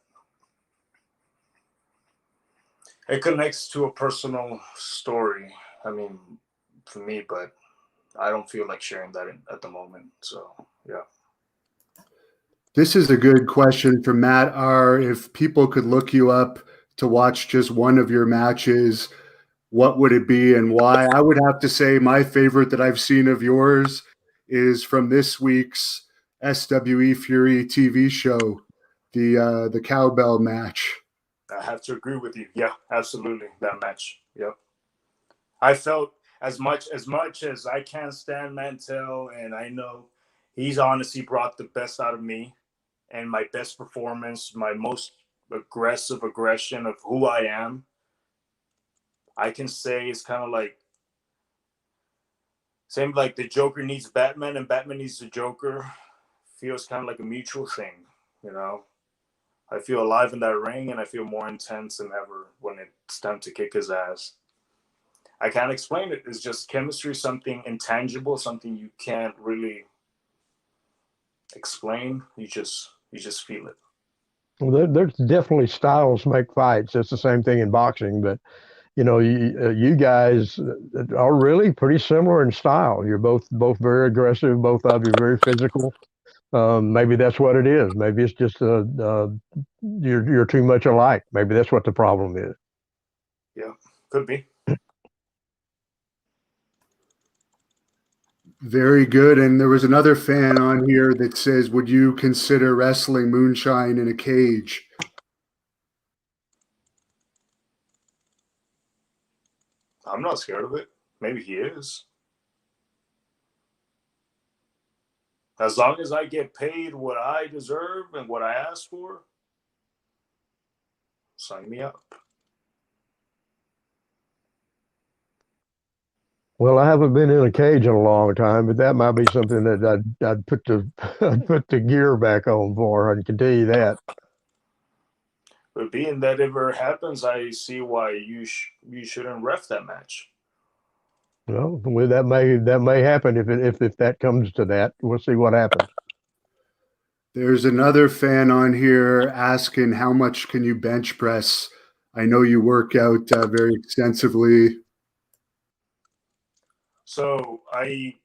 it connects to a personal story. I mean, for me, but I don't feel like sharing that at the moment. So, yeah. This is a good question from Matt R. If people could look you up to watch just one of your matches, what would it be and why? I would have to say my favorite that I've seen of yours is from this week's SWE Fury TV show, the cowbell match. I have to agree with you. Yeah, absolutely. That match. Yep. I felt as much as I can't stand Mantel, and I know he's honestly brought the best out of me and my best performance, my most aggressive aggression of who I am. I can say it's kind of like same like the Joker needs Batman and Batman needs the Joker. Feels kind of like a mutual thing, you know. I feel alive in that ring, and I feel more intense than ever when it's time to kick his ass. I can't explain it. It's just chemistry, something intangible, something you can't really explain. You just feel it. Well, there's definitely styles make fights. It's the same thing in boxing, but you guys are really pretty similar in style. You're both very aggressive. Both of you very physical. Maybe that's what it is. Maybe it's just you're too much alike. Maybe that's what the problem is. Yeah, could be. Very good. And there was another fan on here that says, would you consider wrestling Moonshine in a cage? I'm not scared of it. Maybe he is. As long as I get paid what I deserve and what I ask for, sign me up. Well, I haven't been in a cage in a long time, but that might be something that I'd put the I'd put the gear back on for. I can tell you that. But being that ever happens, I see why you shouldn't ref that match. Well, that may happen if that comes to that. We'll see what happens. There's another fan on here asking, how much can you bench press? I know you work out very extensively. So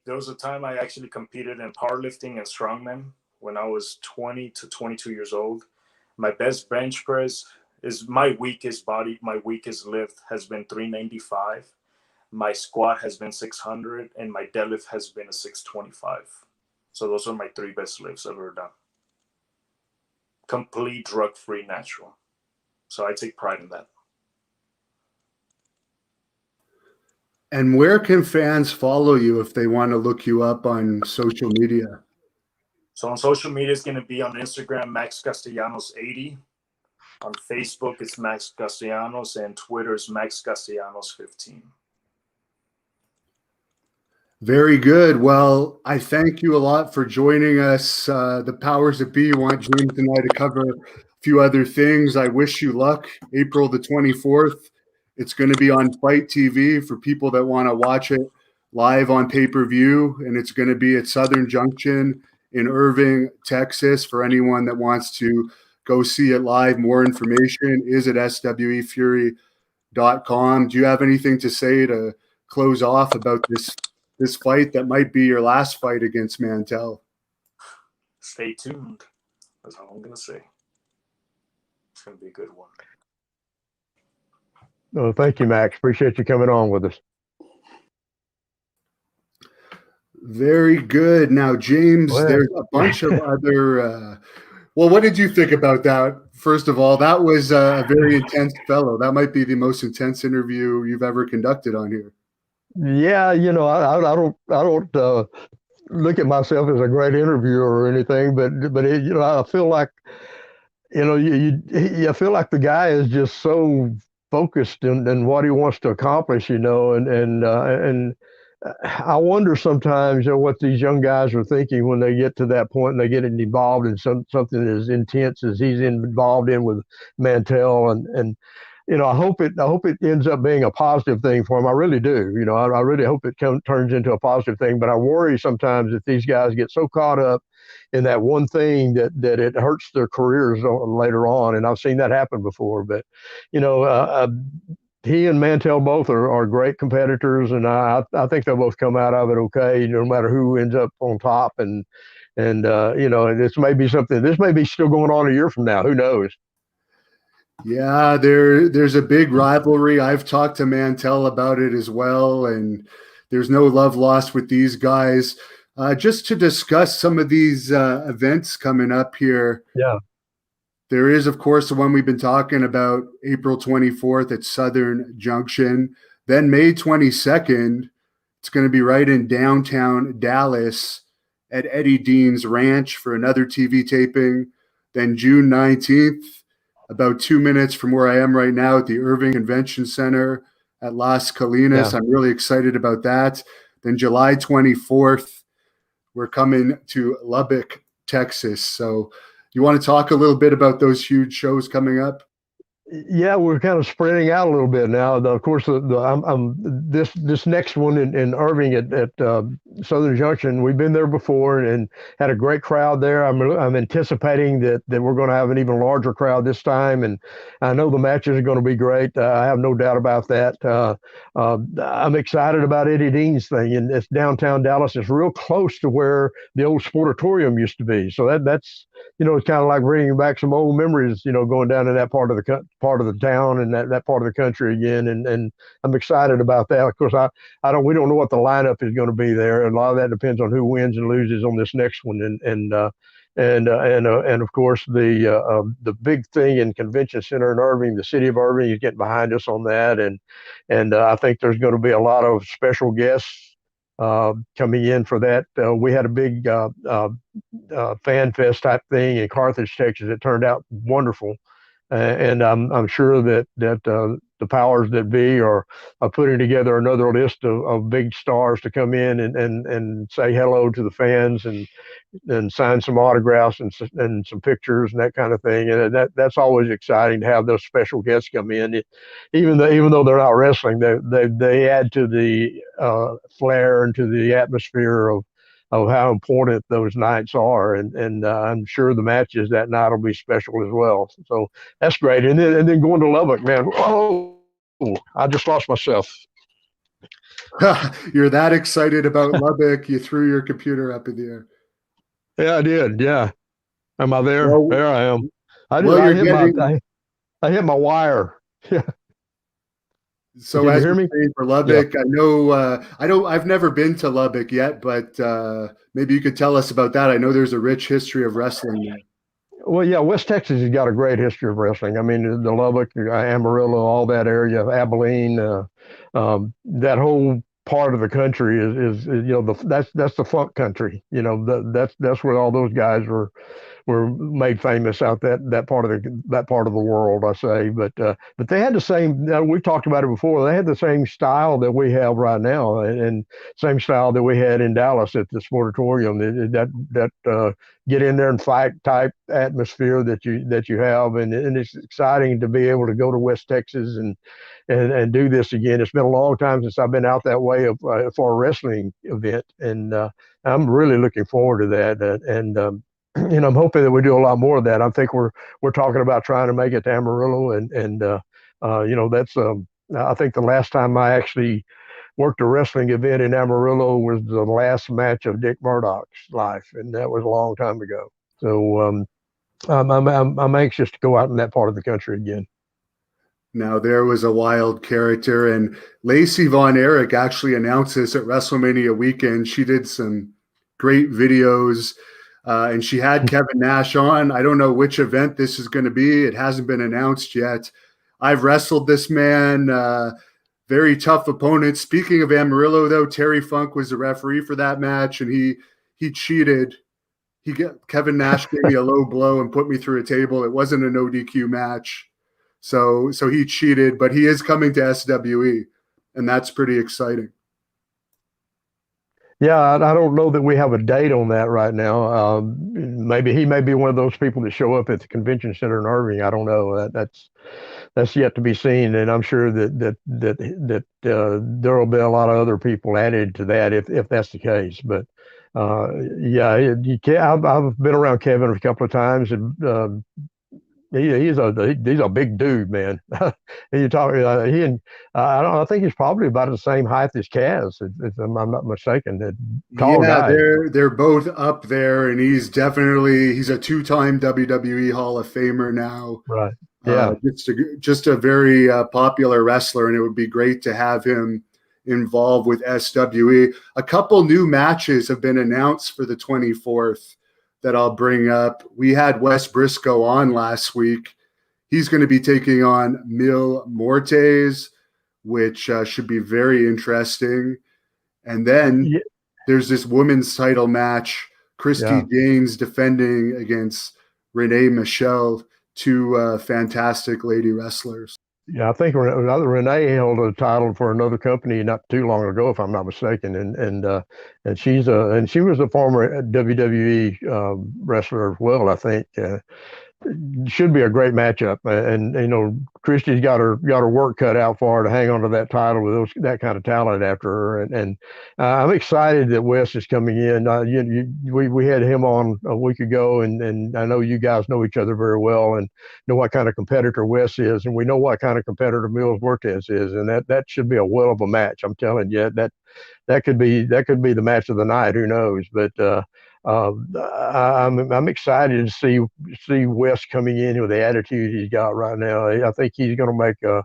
there was a time I actually competed in powerlifting and strongman when I was 20 to 22 years old. My best bench press is my weakest lift has been 395. My squat has been 600, and my deadlift has been a 625. So those are my three best lifts I've ever done. Complete drug-free, natural. So I take pride in that. And where can fans follow you if they want to look you up on social media? So on social media, it's going to be on Instagram, Max Castellanos 80. On Facebook, it's Max Castellanos, and Twitter is Max Castellanos 15. Very good. Well, I thank you a lot for joining us. The powers that be want James and I to cover a few other things. I wish you luck. April the 24th. It's going to be on Fight TV for people that want to watch it live on pay-per-view, and it's going to be at Southern Junction in Irving, Texas. For anyone that wants to go see it live, more information is at SWEfury.com. Do you have anything to say to close off about this fight that might be your last fight against Mantel? Stay tuned. That's all I'm going to say. It's going to be a good one. Oh, thank you, Max. Appreciate you coming on with us. Very good. Now, James, there's a bunch of other. Well, what did you think about that? First of all, that was a very intense fellow. That might be the most intense interview you've ever conducted on here. Yeah, I don't look at myself as a great interviewer or anything, but I feel like I feel like the guy is just so focused in what he wants to accomplish, and I wonder sometimes, what these young guys are thinking when they get to that point and they get involved in something as intense as he's involved in with Mantell, and I hope it ends up being a positive thing for him. I really do. I really hope it turns into a positive thing. But I worry sometimes that these guys get so caught up in that one thing that it hurts their careers later on. And I've seen that happen before. But you know, he and Mantell both are great competitors, and I think they'll both come out of it okay, no matter who ends up on top. And this may be something. This may be still going on a year from now. Who knows? Yeah, there's a big rivalry. I've talked to Mantell about it as well, and there's no love lost with these guys. Just to discuss some of these events coming up here, Yeah, there is, of course, the one we've been talking about, April 24th at Southern Junction. Then May 22nd, it's going to be right in downtown Dallas at Eddie Dean's Ranch for another TV taping. Then June 19th, about 2 minutes from where I am right now at the Irving Convention Center at Las yeah. Colinas. I'm really excited about that. Then July 24th, we're coming to Lubbock, Texas. So you want to talk a little bit about those huge shows coming up? Yeah, we're kind of spreading out a little bit now. Of course, I'm this next one in Irving at Southern Junction. We've been there before and had a great crowd there. I'm anticipating that we're going to have an even larger crowd this time, and I know the matches are going to be great. I have no doubt about that. I'm excited about Eddie Dean's thing, and it's downtown Dallas. It's real close to where the old Sportatorium used to be. So that's it's kind of like bringing back some old memories, going down in that part of the town and that part of the country again. And I'm excited about that. Of course, we don't know what the lineup is going to be there. And a lot of that depends on who wins and loses on this next one. And of course, the big thing in Convention Center in Irving, the city of Irving is getting behind us on that. And I think there's going to be a lot of special guests coming in for that. We had a big fan fest type thing in Carthage, Texas. It turned out wonderful, and I'm sure that the powers that be are putting together another list of big stars to come in and say hello to the fans and sign some autographs and some pictures and that kind of thing. And that's always exciting to have those special guests come in. Even though they're not wrestling, they add to the flair and to the atmosphere of how important those nights are, and I'm sure the matches that night will be special as well. So that's great. And then going to Lubbock, man. Oh, I just lost myself. You're that excited about Lubbock, you threw your computer up in the air. Yeah, I did. Yeah. Am I there? Well, There I am. I did. well, you're getting. I hit my wire. Yeah. So Can you as hear you're me? saying for Yeah. Lubbock, I know I've never been to Lubbock yet, but maybe you could tell us about that. I know there's a rich history of wrestling there. Well, yeah, West Texas has got a great history of wrestling. I mean, the Lubbock, Amarillo, all that area, Abilene, that whole part of the country is that's the funk country. That's where all those guys were made famous out that part of the world, I say. But they had the same. We talked about it before. They had the same style that we have right now, and same style that we had in Dallas at the Sportatorium. That get in there and fight type atmosphere that you have, and it's exciting to be able to go to West Texas and do this again. It's been a long time since I've been out that way for a wrestling event, and I'm really looking forward to that. And I'm hoping that we do a lot more of that. I think we're talking about trying to make it to Amarillo, and that's I think the last time I actually worked a wrestling event in Amarillo was the last match of Dick Murdoch's life, and that was a long time ago. So I'm anxious to go out in that part of the country again. Now there was a wild character, and Lacey Von Erich actually announced this at WrestleMania weekend. She did some great videos. And she had Kevin Nash on. I don't know which event this is going to be. It hasn't been announced yet. I've wrestled this man. very tough opponent. Speaking of Amarillo, though, Terry Funk was the referee for that match, and he cheated. Kevin Nash gave me a low blow and put me through a table. It wasn't an ODQ match, so he cheated. But he is coming to SWE, and that's pretty exciting. Yeah, I don't know that we have a date on that right now. Maybe he may be one of those people that show up at the convention center in Irving. I don't know. That's yet to be seen, and I'm sure that there will be a lot of other people added to that if that's the case. But yeah, you can I've been around Kevin a couple of times, and he's a big dude, man. You talk, he and I think he's probably about the same height as Kaz, if I'm not mistaken. A tall Yeah, guy. they're both up there, and he's a two-time WWE Hall of Famer now. Right. Yeah. Just a very popular wrestler, and it would be great to have him involved with SWE. A couple new matches have been announced for the 24th that I'll bring up. We had Wes Briscoe on last week. He's going to be taking on Mil Mortes, which should be very interesting. And then there's this women's title match, Christy James defending against Renee Michelle, two fantastic lady wrestlers. Yeah, I think Renee held a title for another company not too long ago, if I'm not mistaken, and she was a former WWE wrestler as well. I think should be a great matchup, and Christy's got her work cut out for her to hang on to that title with that kind of talent after her, and I'm excited that Wes is coming in. We had him on a week ago, and I know you guys know each other very well and know what kind of competitor Wes is, and we know what kind of competitor Mills Mortes is, and that should be a well of a match. I'm telling you, that could be the match of the night. Who knows? But I'm excited to see Wes coming in with the attitude he's got right now. I think he's going to make a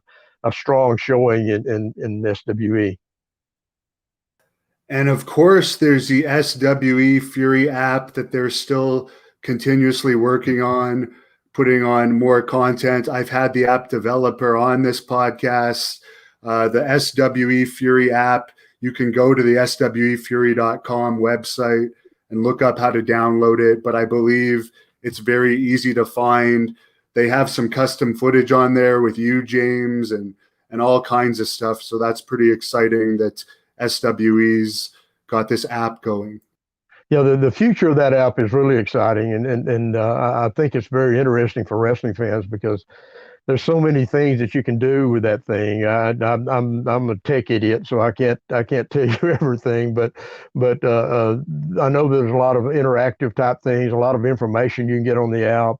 strong showing in SWE. And of course, there's the SWE Fury app that they're still continuously working on, putting on more content. I've had the app developer on this podcast. The SWE Fury app, you can go to the SWEfury.com website and look up how to download it. But I believe it's very easy to find. They have some custom footage on there with you, James, and all kinds of stuff. So that's pretty exciting that SWE's got this app going. Yeah, the future of that app is really exciting, and I think it's very interesting for wrestling fans because there's so many things that you can do with that thing. I'm a tech idiot, so I can't tell you everything, but I know there's a lot of interactive type things, a lot of information you can get on the app.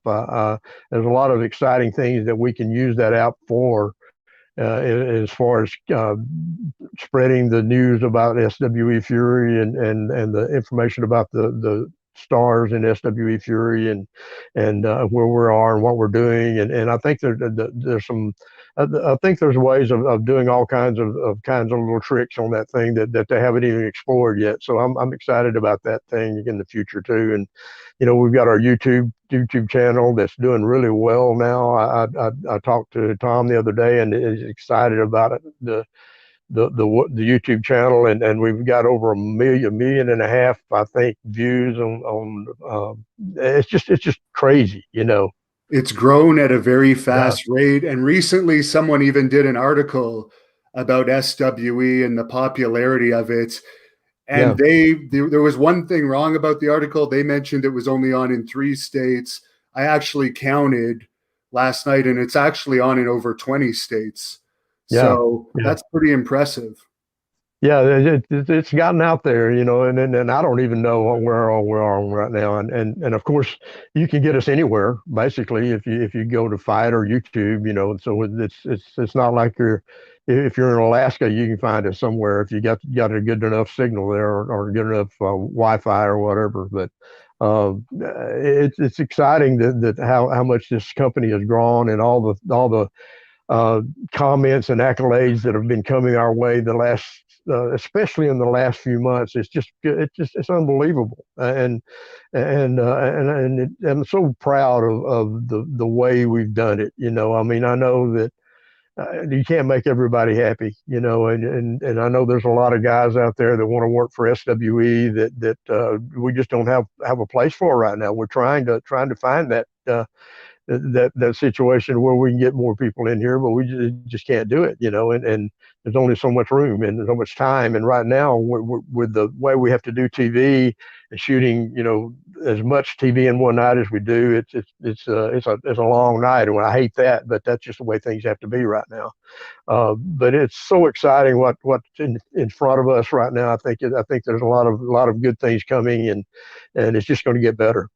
There's a lot of exciting things that we can use that app for. As far as spreading the news about SWE Fury and the information about the stars in SWE Fury and where we are and what we're doing, and I think there's some. I think there's ways of doing all kinds of little tricks on that thing that they haven't even explored yet. So I'm excited about that thing in the future too. And we've got our YouTube channel that's doing really well now. I talked to Tom the other day and is excited about it. The YouTube channel, and we've got over 1.5 million, I think, views on it's just crazy, It's grown at a very fast rate, and recently someone even did an article about SWE and the popularity of it. And there was one thing wrong about the article. They mentioned it was only on in 3 states. I actually counted last night, and it's actually on in over 20 states. So that's pretty impressive. Yeah, it's gotten out there, and I don't even know where we're on right now. And of course, you can get us anywhere basically if you go to Fight or YouTube, So it's not like if you're in Alaska, you can find us somewhere if you got a good enough signal there or good enough Wi-Fi or whatever. But it's exciting that how much this company has grown and all the comments and accolades that have been coming our way especially in the last few months. It's unbelievable, and I'm so proud of the way we've done it. I mean, I know that you can't make everybody happy, and I know there's a lot of guys out there that want to work for SWE that we just don't have a place for right now. We're trying to find that situation where we can get more people in here, but we just can't do it, and there's only so much room and so much time. And right now, with the way we have to do TV and shooting, as much TV in one night as we do, it's a long night, and I hate that, but that's just the way things have to be right now. But it's so exciting what's in front of us right now. I think there's a lot of good things coming, and it's just going to get better.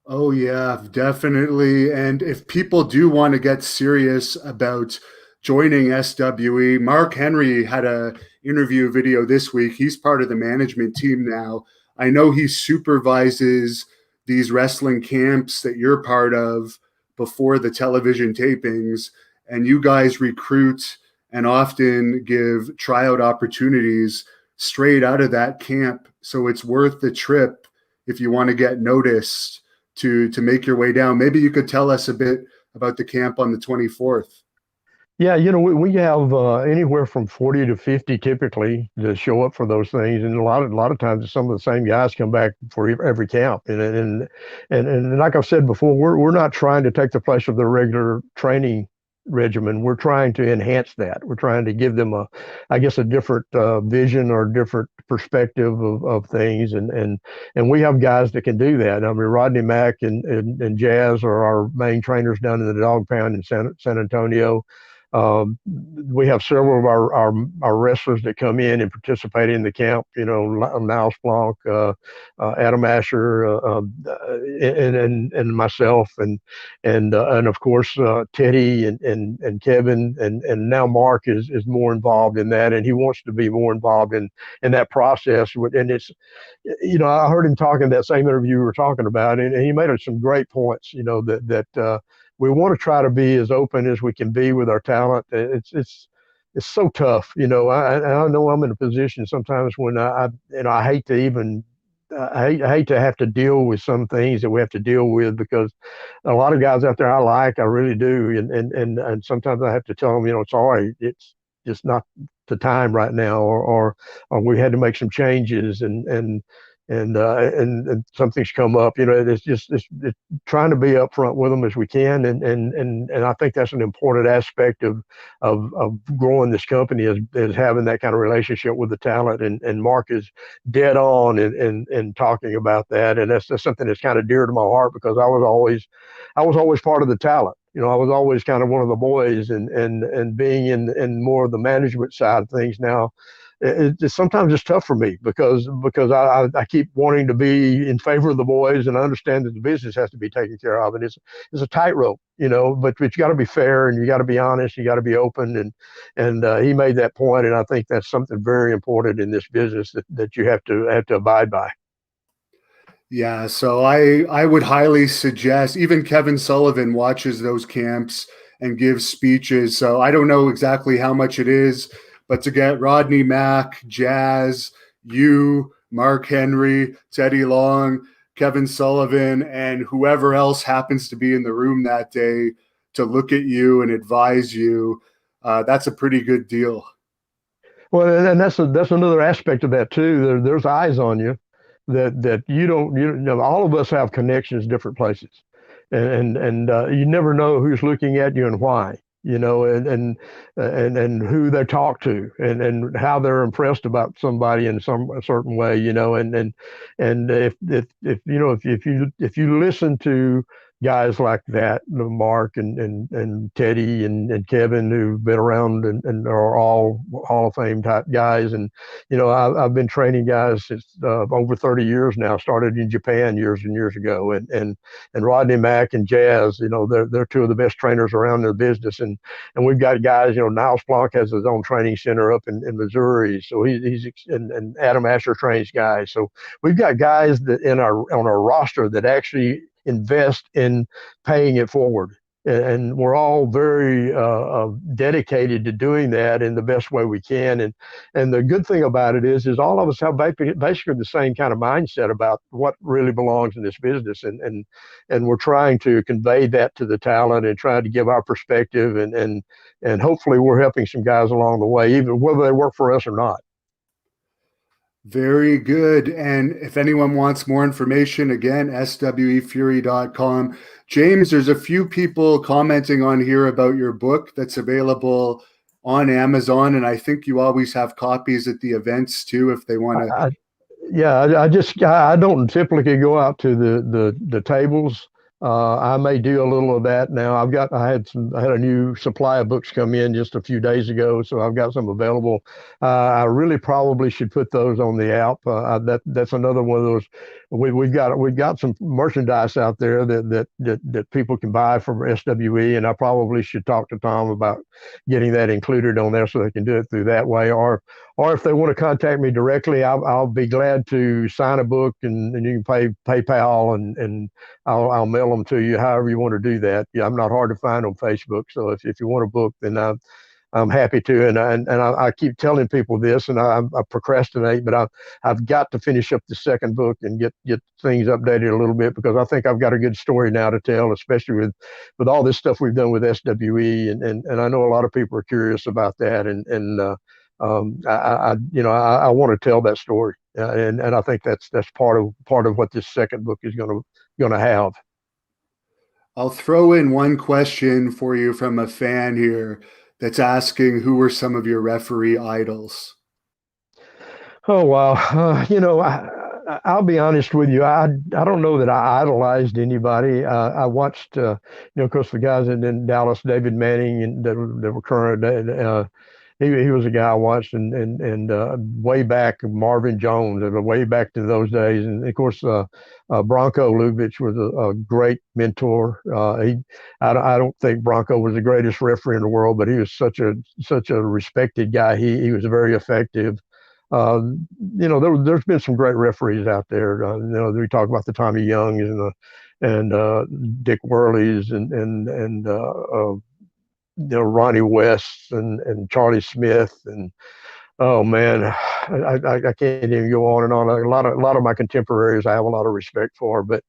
Oh, yeah, definitely. And if people do want to get serious about joining SWE, Mark Henry had a interview video this week. He's part of the management team now. I know he supervises these wrestling camps that you're part of before the television tapings, and you guys recruit and often give tryout opportunities straight out of that camp. So it's worth the trip if you want to get noticed to make your way down. Maybe you could tell us a bit about the camp on the 24th. Yeah, we have anywhere from 40 to 50 typically to show up for those things, and a lot of times some of the same guys come back for every camp. And like I've said before, we're not trying to take the place of the regular training regimen. We're trying to enhance that. We're trying to give them I guess, a different vision or different perspective of things, and we have guys that can do that. I mean, Rodney Mack and Jazz are our main trainers down in the dog pound in San Antonio. We have several of our wrestlers that come in and participate in the camp. Niles Blanc, Adam Asher, and myself, and of course Teddy and Kevin, and now Mark is more involved in that, and he wants to be more involved in that process. And it's, I heard him talking that same interview we were talking about, and he made some great points. That we want to try to be as open as we can be with our talent. It's so tough. I know I'm in a position sometimes when I hate to even I hate to have to deal with some things that we have to deal with, because a lot of guys out there I really do, and sometimes I have to tell them, sorry, it's just not the time right now, or we had to make some changes, and something's come up. It's trying to be upfront with them as we can, and I think that's an important aspect of growing this company, is having that kind of relationship with the talent. And Mark is dead on in talking about that, and that's something that's kind of dear to my heart, because I was always part of the talent. I was always kind of one of the boys, and being in more of the management side of things now, sometimes it's tough for me, because I keep wanting to be in favor of the boys, and I understand that the business has to be taken care of, and it's a tightrope, but you got to be fair, and you got to be honest, you got to be open, and he made that point, and I think that's something very important in this business that you have to abide by. Yeah, so I would highly suggest, even Kevin Sullivan watches those camps and gives speeches. So I don't know exactly how much it is, but to get Rodney Mack, Jazz, you, Mark Henry, Teddy Long, Kevin Sullivan, and whoever else happens to be in the room that day to look at you and advise you, that's a pretty good deal. Well, and that's another aspect of that too. There's eyes on you, that you don't, all of us have connections different places, and you never know who's looking at you and why, and who they talk to, and how they're impressed about somebody in a certain way, and if you listen to guys like that, Mark and Teddy and Kevin, who've been around and are all Hall of Fame type guys. And, I've been training guys since over 30 years now, started in Japan years and years ago. And Rodney Mack and Jazz, they're two of the best trainers around in the business. And we've got guys, Niles Blanc has his own training center up in Missouri. So and Adam Asher trains guys. So we've got guys that on our roster that actually invest in paying it forward. and we're all very dedicated to doing that in the best way we can. And the good thing about it is all of us have basically the same kind of mindset about what really belongs in this business, and we're trying to convey that to the talent and trying to give our perspective, and hopefully we're helping some guys along the way, even whether they work for us or not. Very good. And if anyone wants more information, again, SWEfury.com. James, there's a few people commenting on here about your book that's available on Amazon. And I think you always have copies at the events too, if they want to. I don't typically go out to the tables. I may do a little of that now. I had a new supply of books come in just a few days ago, so I've got some available. I really probably should put those on the app. That's another one of those. We've got some merchandise out there that people can buy from SWE, and I probably should talk to Tom about getting that included on there so they can do it through that way. Or if they want to contact me directly, I'll be glad to sign a book, and you can pay PayPal, and I'll mail them to you however you want to do that. Yeah, I'm not hard to find on Facebook, so if you want a book, then I'm happy to. And I keep telling people this, and I procrastinate, but I've got to finish up the second book and get things updated a little bit, because I think I've got a good story now to tell, especially with all this stuff we've done with SWE, and I know a lot of people are curious about that, I want to tell that story, and I think that's part of what this second book is going to have. I'll throw in one question for you from a fan here that's asking, who were some of your referee idols? Oh, wow. I'll be honest with you. I don't know that I idolized anybody. I watched, of course, the guys in Dallas, David Manning, and that were current. He was a guy I watched, and way back Marvin Jones, way back to those days, and of course Bronco Lubitsch was a great mentor. I don't think Bronco was the greatest referee in the world, but he was such a respected guy. He was very effective. There's been some great referees out there. We talk about the Tommy Youngs and Dick Worleys and Ronnie West and Charlie Smith, and oh man, I can't even go on and on. A lot of my contemporaries I have a lot of respect for, but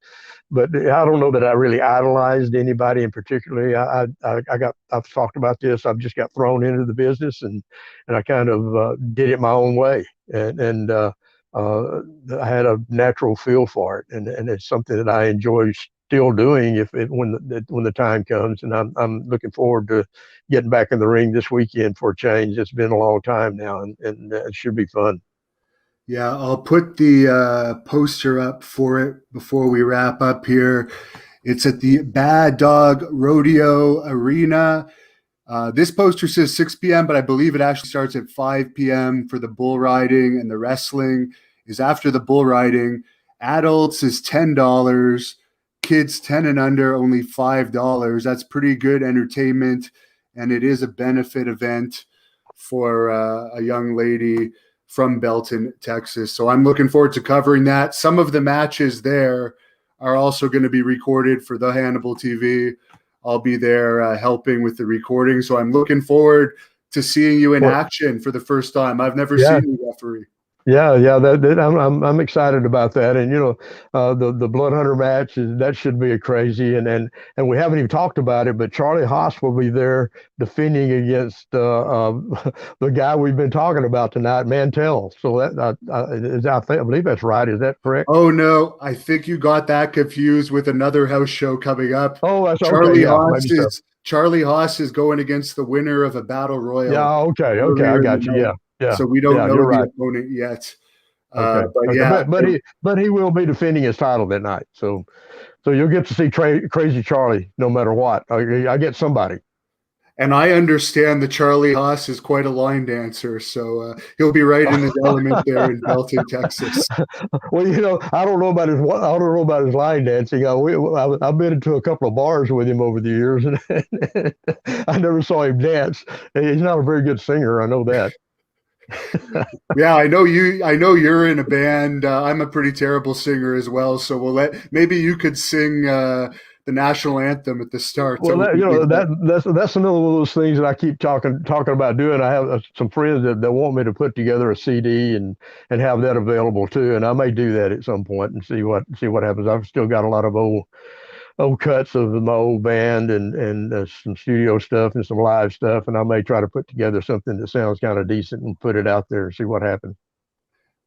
I don't know that I really idolized anybody in particular. I've talked about this. I've just got thrown into the business, and I kind of did it my own way, and I had a natural feel for it, and it's something that I enjoy still doing when the time comes. And I'm looking forward to getting back in the ring this weekend for a change. It's been a long time now, and it should be fun. Yeah, I'll put the poster up for it before we wrap up here. It's at the Bad Dog Rodeo Arena. This poster says 6 p.m., but I believe it actually starts at 5 p.m. for the bull riding, and the wrestling is after the bull riding. Adults is $10. Kids 10 and under, only $5. That's pretty good entertainment, and it is a benefit event for a young lady from Belton, Texas. So I'm looking forward to covering that. Some of the matches there are also going to be recorded for the Hannibal TV. I'll be there helping with the recording. So I'm looking forward to seeing you in action for the first time. I've never seen you referee. Yeah, I'm excited about that, and the Blood Hunter match that should be a crazy, and we haven't even talked about it, but Charlie Haas will be there defending against the guy we've been talking about tonight, Mantell. So I believe that's right. Is that correct? Oh no, I think you got that confused with another house show coming up. Oh, that's Charlie okay. Yeah, Charlie Haas is going against the winner of a battle royal. Yeah, okay, I got you. Yeah. Yeah, so we don't know the right. opponent yet. Okay. But yeah, but he will be defending his title that night. So you'll get to see Crazy Charlie no matter what. I get somebody. And I understand that Charlie Haas is quite a line dancer, so he'll be right in his element there in Belton, Texas. Well, I don't know about his line dancing. I've been into a couple of bars with him over the years, and I never saw him dance. He's not a very good singer. I know that. Yeah, I know you're in a band. I'm a pretty terrible singer as well. So maybe you could sing the national anthem at the start. Well, So that's another one of those things that I keep talking about doing. I have some friends that want me to put together a CD and have that available too, and I may do that at some point and see what happens. I've still got a lot of old cuts of my old band and some studio stuff and some live stuff, and I may try to put together something that sounds kind of decent and put it out there and see what happens.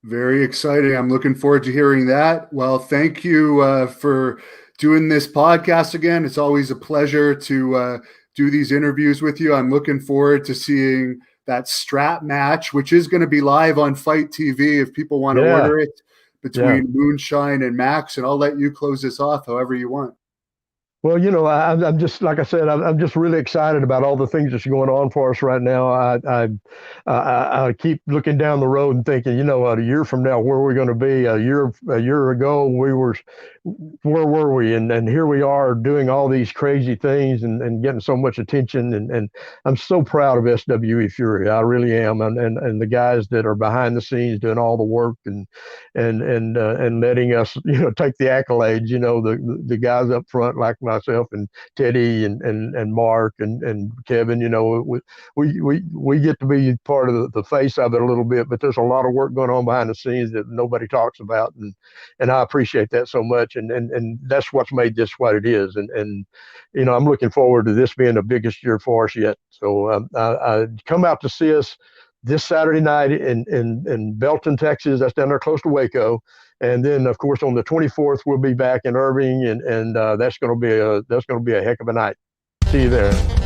Very exciting. I'm looking forward to hearing that. Well, thank you for doing this podcast again. It's always a pleasure to do these interviews with you. I'm looking forward to seeing that strap match, which is going to be live on Fight TV if people want to order it, between Moonshine and Max. And I'll let you close this off however you want. Well, I'm just, like I said, I'm just really excited about all the things that's going on for us right now. I keep looking down the road and thinking, a year from now, where are we going to be? A year ago, where were we? And here we are doing all these crazy things and getting so much attention. And I'm so proud of SWE Fury. I really am. And the guys that are behind the scenes doing all the work and letting us, take the accolades, the guys up front like myself and Teddy and Mark and Kevin, we get to be part of the face of it a little bit, but there's a lot of work going on behind the scenes that nobody talks about. And I appreciate that so much. And that's what's made this what it is. And I'm looking forward to this being the biggest year for us yet. So come out to see us this Saturday night in Belton, Texas. That's down there close to Waco. And then, of course, on the 24th, we'll be back in Irving, and that's going to be a heck of a night. See you there.